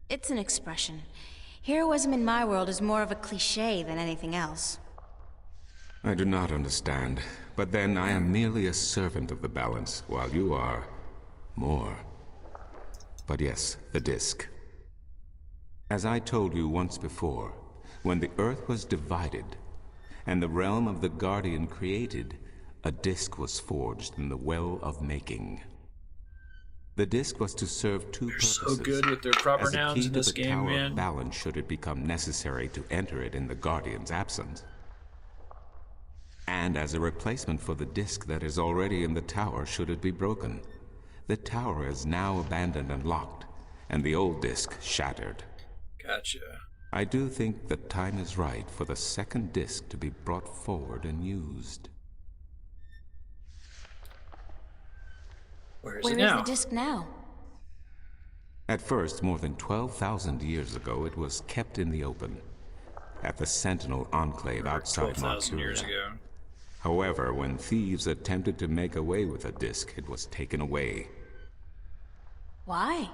It's an expression. Heroism in my world is more of a cliché than anything else. I do not understand. But then I am merely a servant of the balance, while you are more. But yes, the disc. As I told you once before, when the Earth was divided, and the realm of the Guardian created, a disc was forged in the Well of Making. The disc was to serve two purposes. So good with their proper as a nouns key in to this the game, Tower man. of Balance should it become necessary to enter it in the Guardian's absence. And as a replacement for the disc that is already in the tower should it be broken. The tower is now abandoned and locked, and the old disc shattered. Gotcha. I do think the time is right for the second disc to be brought forward and used. Where is Where it is now? the disc now? At first, more than 12,000 years ago, it was kept in the open, at the Sentinel Enclave outside 12,000 years Marstead. ago. However, when thieves attempted to make away with the disc, it was taken away, Why?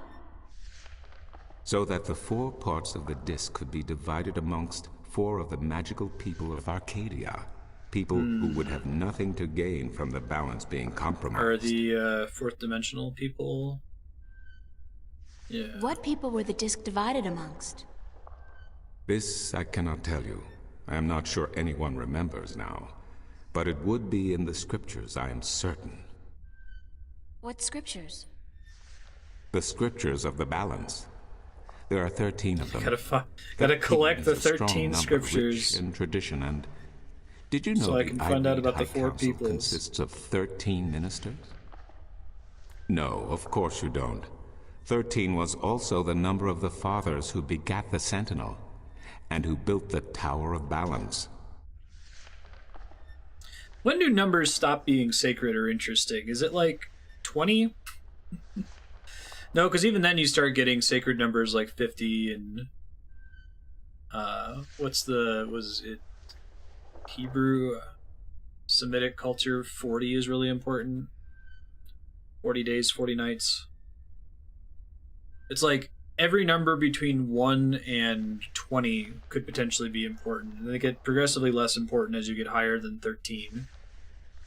so that the 4 parts of the disc could be divided amongst 4 of the magical people of Arcadia. People who would have nothing to gain from the balance being compromised. Are the fourth dimensional people? Yeah. What people were the disc divided amongst? This I cannot tell you. I am not sure anyone remembers now. But it would be in the scriptures, I am certain. What scriptures? The scriptures of the balance. There are 13 of them. Gotta collect 13 the is a strong 13 number, scriptures. rich in tradition. And did you know So I the can find out Irate about the High 4 Council peoples. consists of 13 ministers? No, of course you don't. 13 was also the number of the fathers who begat the Sentinel, and who built the Tower of Balance. When do numbers stop being sacred or interesting? Is it like 20? No, because even then you start getting sacred numbers like 50 and was it Hebrew Semitic culture? 40 is really important. 40 days, 40 nights. It's like every number between 1 and 20 could potentially be important. And they get progressively less important as you get higher than 13.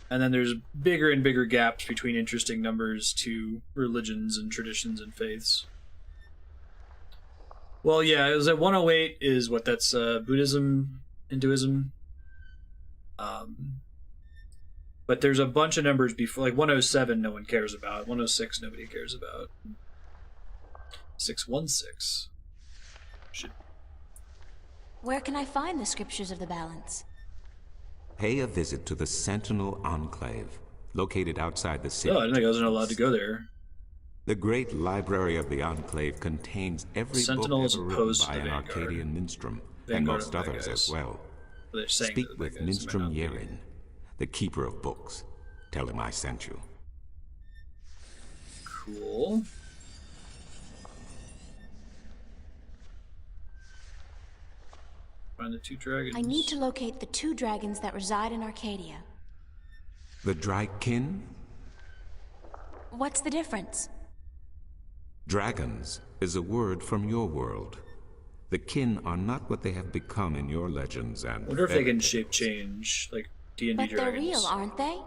And then there's bigger and bigger gaps between interesting numbers to religions and traditions and faiths. Well, yeah, it was at 108 is what that's Buddhism, Hinduism. But there's a bunch of numbers before, like 107 no one cares about, 106 nobody cares about. 616. Where can I find the scriptures of the balance? Pay a visit to the Sentinel Enclave, located outside the city. Oh, I didn't think I wasn't allowed to go there. The great library of the Enclave contains every Sentinel book is ever written opposed to by the an Vanguard. Arcadian minstrel, and Vanguard most are the bad others guys. as well. They're saying Speak that the with bad guys might Minstrom not be. Yerin, the keeper of books. Tell him I sent you. Cool. find the 2 dragons. I need to locate the 2 dragons that reside in Arcadia. The Drykin? What's the difference? Dragons is a word from your world. The kin are not what they have become in your legends and I wonder if they can fairy shape tales. change, like D&D But dragons. they're real, aren't they?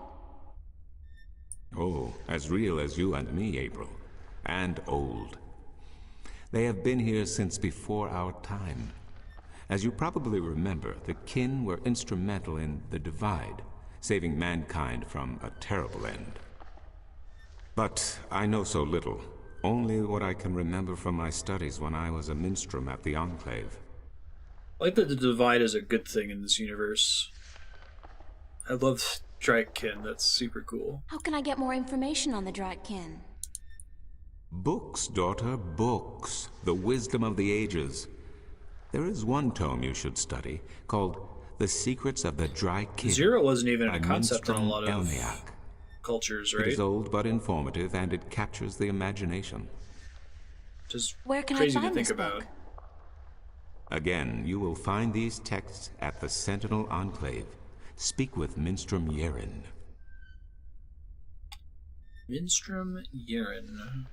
Oh, as real as you and me, April. And old. They have been here since before our time. As you probably remember, the kin were instrumental in the Divide, saving mankind from a terrible end. But I know so little. Only what I can remember from my studies when I was a minstrel at the Enclave. I like that the Divide is a good thing in this universe. I love Drykin, that's super cool. How can I get more information on the Drykin? Books, daughter, books. The wisdom of the ages. There is one tome you should study, called The Secrets of the Drykin. Zero wasn't even a by concept in a lot of Elniak. cultures, It right? is old but informative, and it captures the imagination. Just Where can I crazy to find think this about. book? Again, you will find these texts at the Sentinel Enclave. Speak with Minstrom Yeren. Minstrom Yeren.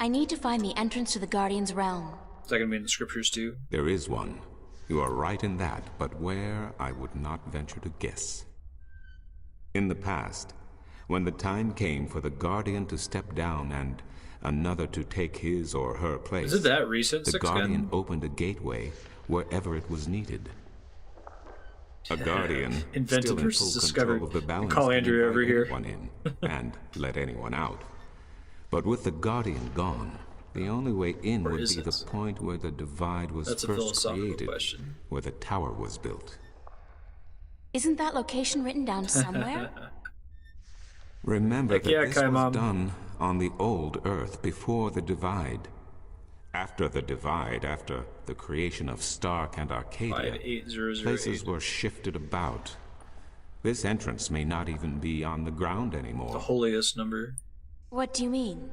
I need to find the entrance to the Guardian's realm. Is that going to be in the scriptures too? There is one. You are right in that, but where, I would not venture to guess. In the past, when the time came for the Guardian to step down and another to take his or her place, Is it that recent? the 6 Guardian gun? opened a gateway wherever it was needed. A Guardian, Invented still in versus full discovered. control of the balance, Call can Andrew over invite here. anyone in and let anyone out. But with the Guardian gone, the only way in Or would is be it? the point where the Divide was That's a first philosophical created, question. where the tower was built. Isn't that location written down somewhere? Remember Heck that yeah, this Kai was Mom. done on the old Earth before the Divide. After the Divide, after the creation of Stark and Arcadia, 58008. places were shifted about. This entrance may not even be on the ground anymore. The holiest number. What do you mean?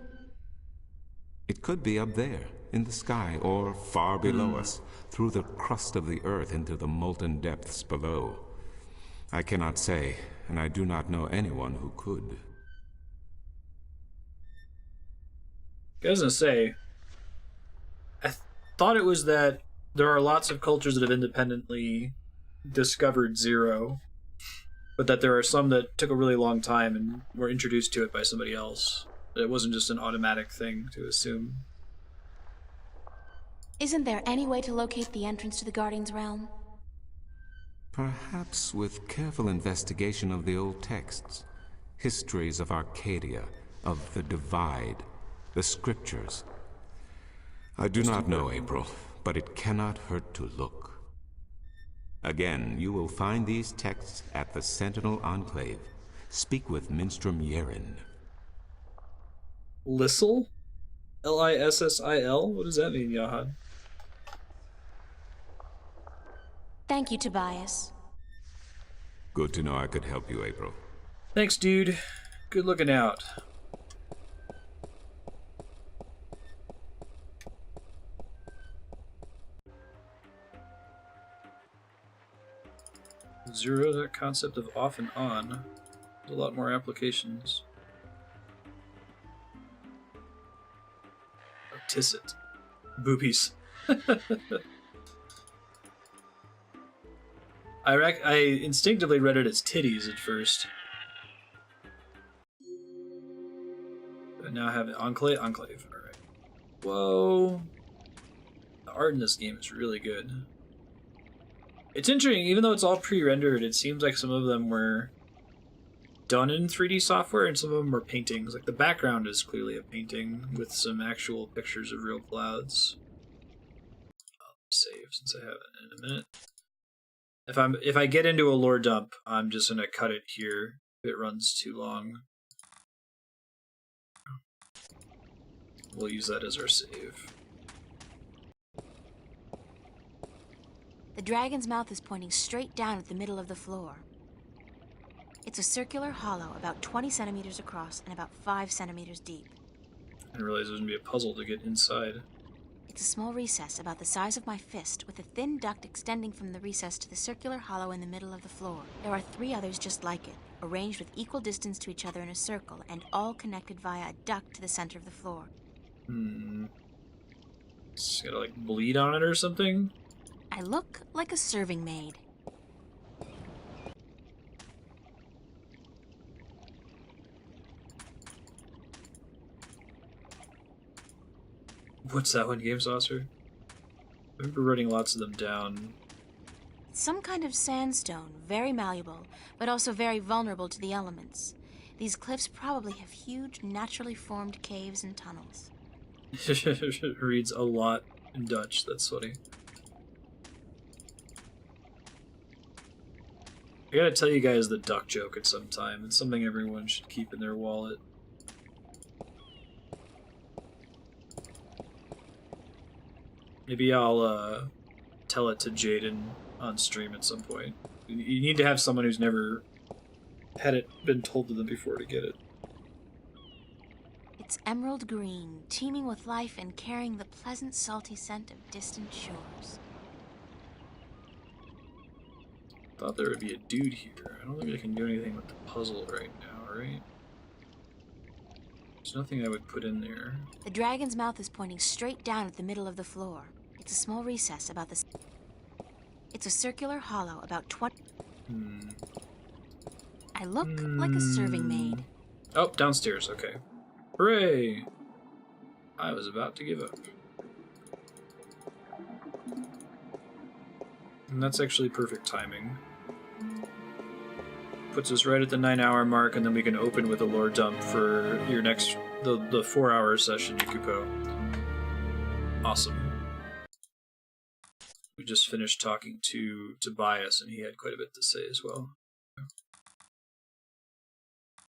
It could be up there, in the sky, or far below us, through the crust of the earth into the molten depths below. I cannot say, and I do not know anyone who could. I was going to say, I thought it was that there are lots of cultures that have independently discovered Zero, but that there are some that took a really long time and were introduced to it by somebody else. That it wasn't just an automatic thing to assume. Isn't there any way to locate the entrance to the Guardian's realm? Perhaps with careful investigation of the old texts, histories of Arcadia, of the Divide, the scriptures. I do not know, April, but it cannot hurt to look. Again, you will find these texts at the Sentinel Enclave. Speak with Minstrom Yeren. Lissil? Lissil? What does that mean, Yahan? Thank you, Tobias. Good to know I could help you, April. Thanks, dude. Good looking out. Zero, that concept of off and on. There's a lot more applications. Artisit. Boobies. I instinctively read it as titties at first. But now I have it. Enclave? Enclave. Alright. Whoa. The art in this game is really good. It's interesting, even though it's all pre-rendered, it seems like some of them were done in 3D software and some of them were paintings. Like the background is clearly a painting with some actual pictures of real clouds. I'll save since I haven't in a minute. If I get into a lore dump, I'm just gonna cut it here if it runs too long. We'll use that as our save. The dragon's mouth is pointing straight down at the middle of the floor. It's a circular hollow about 20 centimeters across and about 5 centimeters deep. I didn't realize it was gonna be a puzzle to get inside. It's a small recess about the size of my fist, with a thin duct extending from the recess to the circular hollow in the middle of the floor. There are 3 others just like it, arranged with equal distance to each other in a circle, and all connected via a duct to the center of the floor. It's gotta, like, bleed on it or something? I look like a serving maid. What's that one, Game Saucer? I remember writing lots of them down. Some kind of sandstone, very malleable, but also very vulnerable to the elements. These cliffs probably have huge, naturally formed caves and tunnels. Reads a lot in Dutch, that's funny. I gotta tell you guys the duck joke at some time. It's something everyone should keep in their wallet. Maybe I'll tell it to Jaden on stream at some point. You need to have someone who's never had it been told to them before to get it. It's emerald green, teeming with life and carrying the pleasant, salty scent of distant shores. Thought there would be a dude here. I don't think I can do anything with the puzzle right now, right? There's nothing I would put in there. The dragon's mouth is pointing straight down at the middle of the floor. It's a small recess about the... It's a circular hollow about 20... I look like a serving maid. Oh, downstairs, okay. Hooray! I was about to give up. And that's actually perfect timing. Puts us right at the 9-hour mark, and then we can open with a lore dump for your next... the 4-hour session, Yukupo. Awesome. We just finished talking to Tobias, and he had quite a bit to say as well.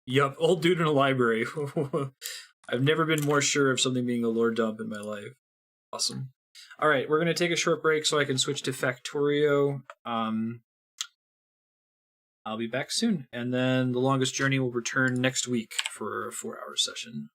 Yup, old dude in a library. I've never been more sure of something being a lore dump in my life. Awesome. Alright, we're going to take a short break so I can switch to Factorio. I'll be back soon. And then The Longest Journey will return next week for a 4-hour session.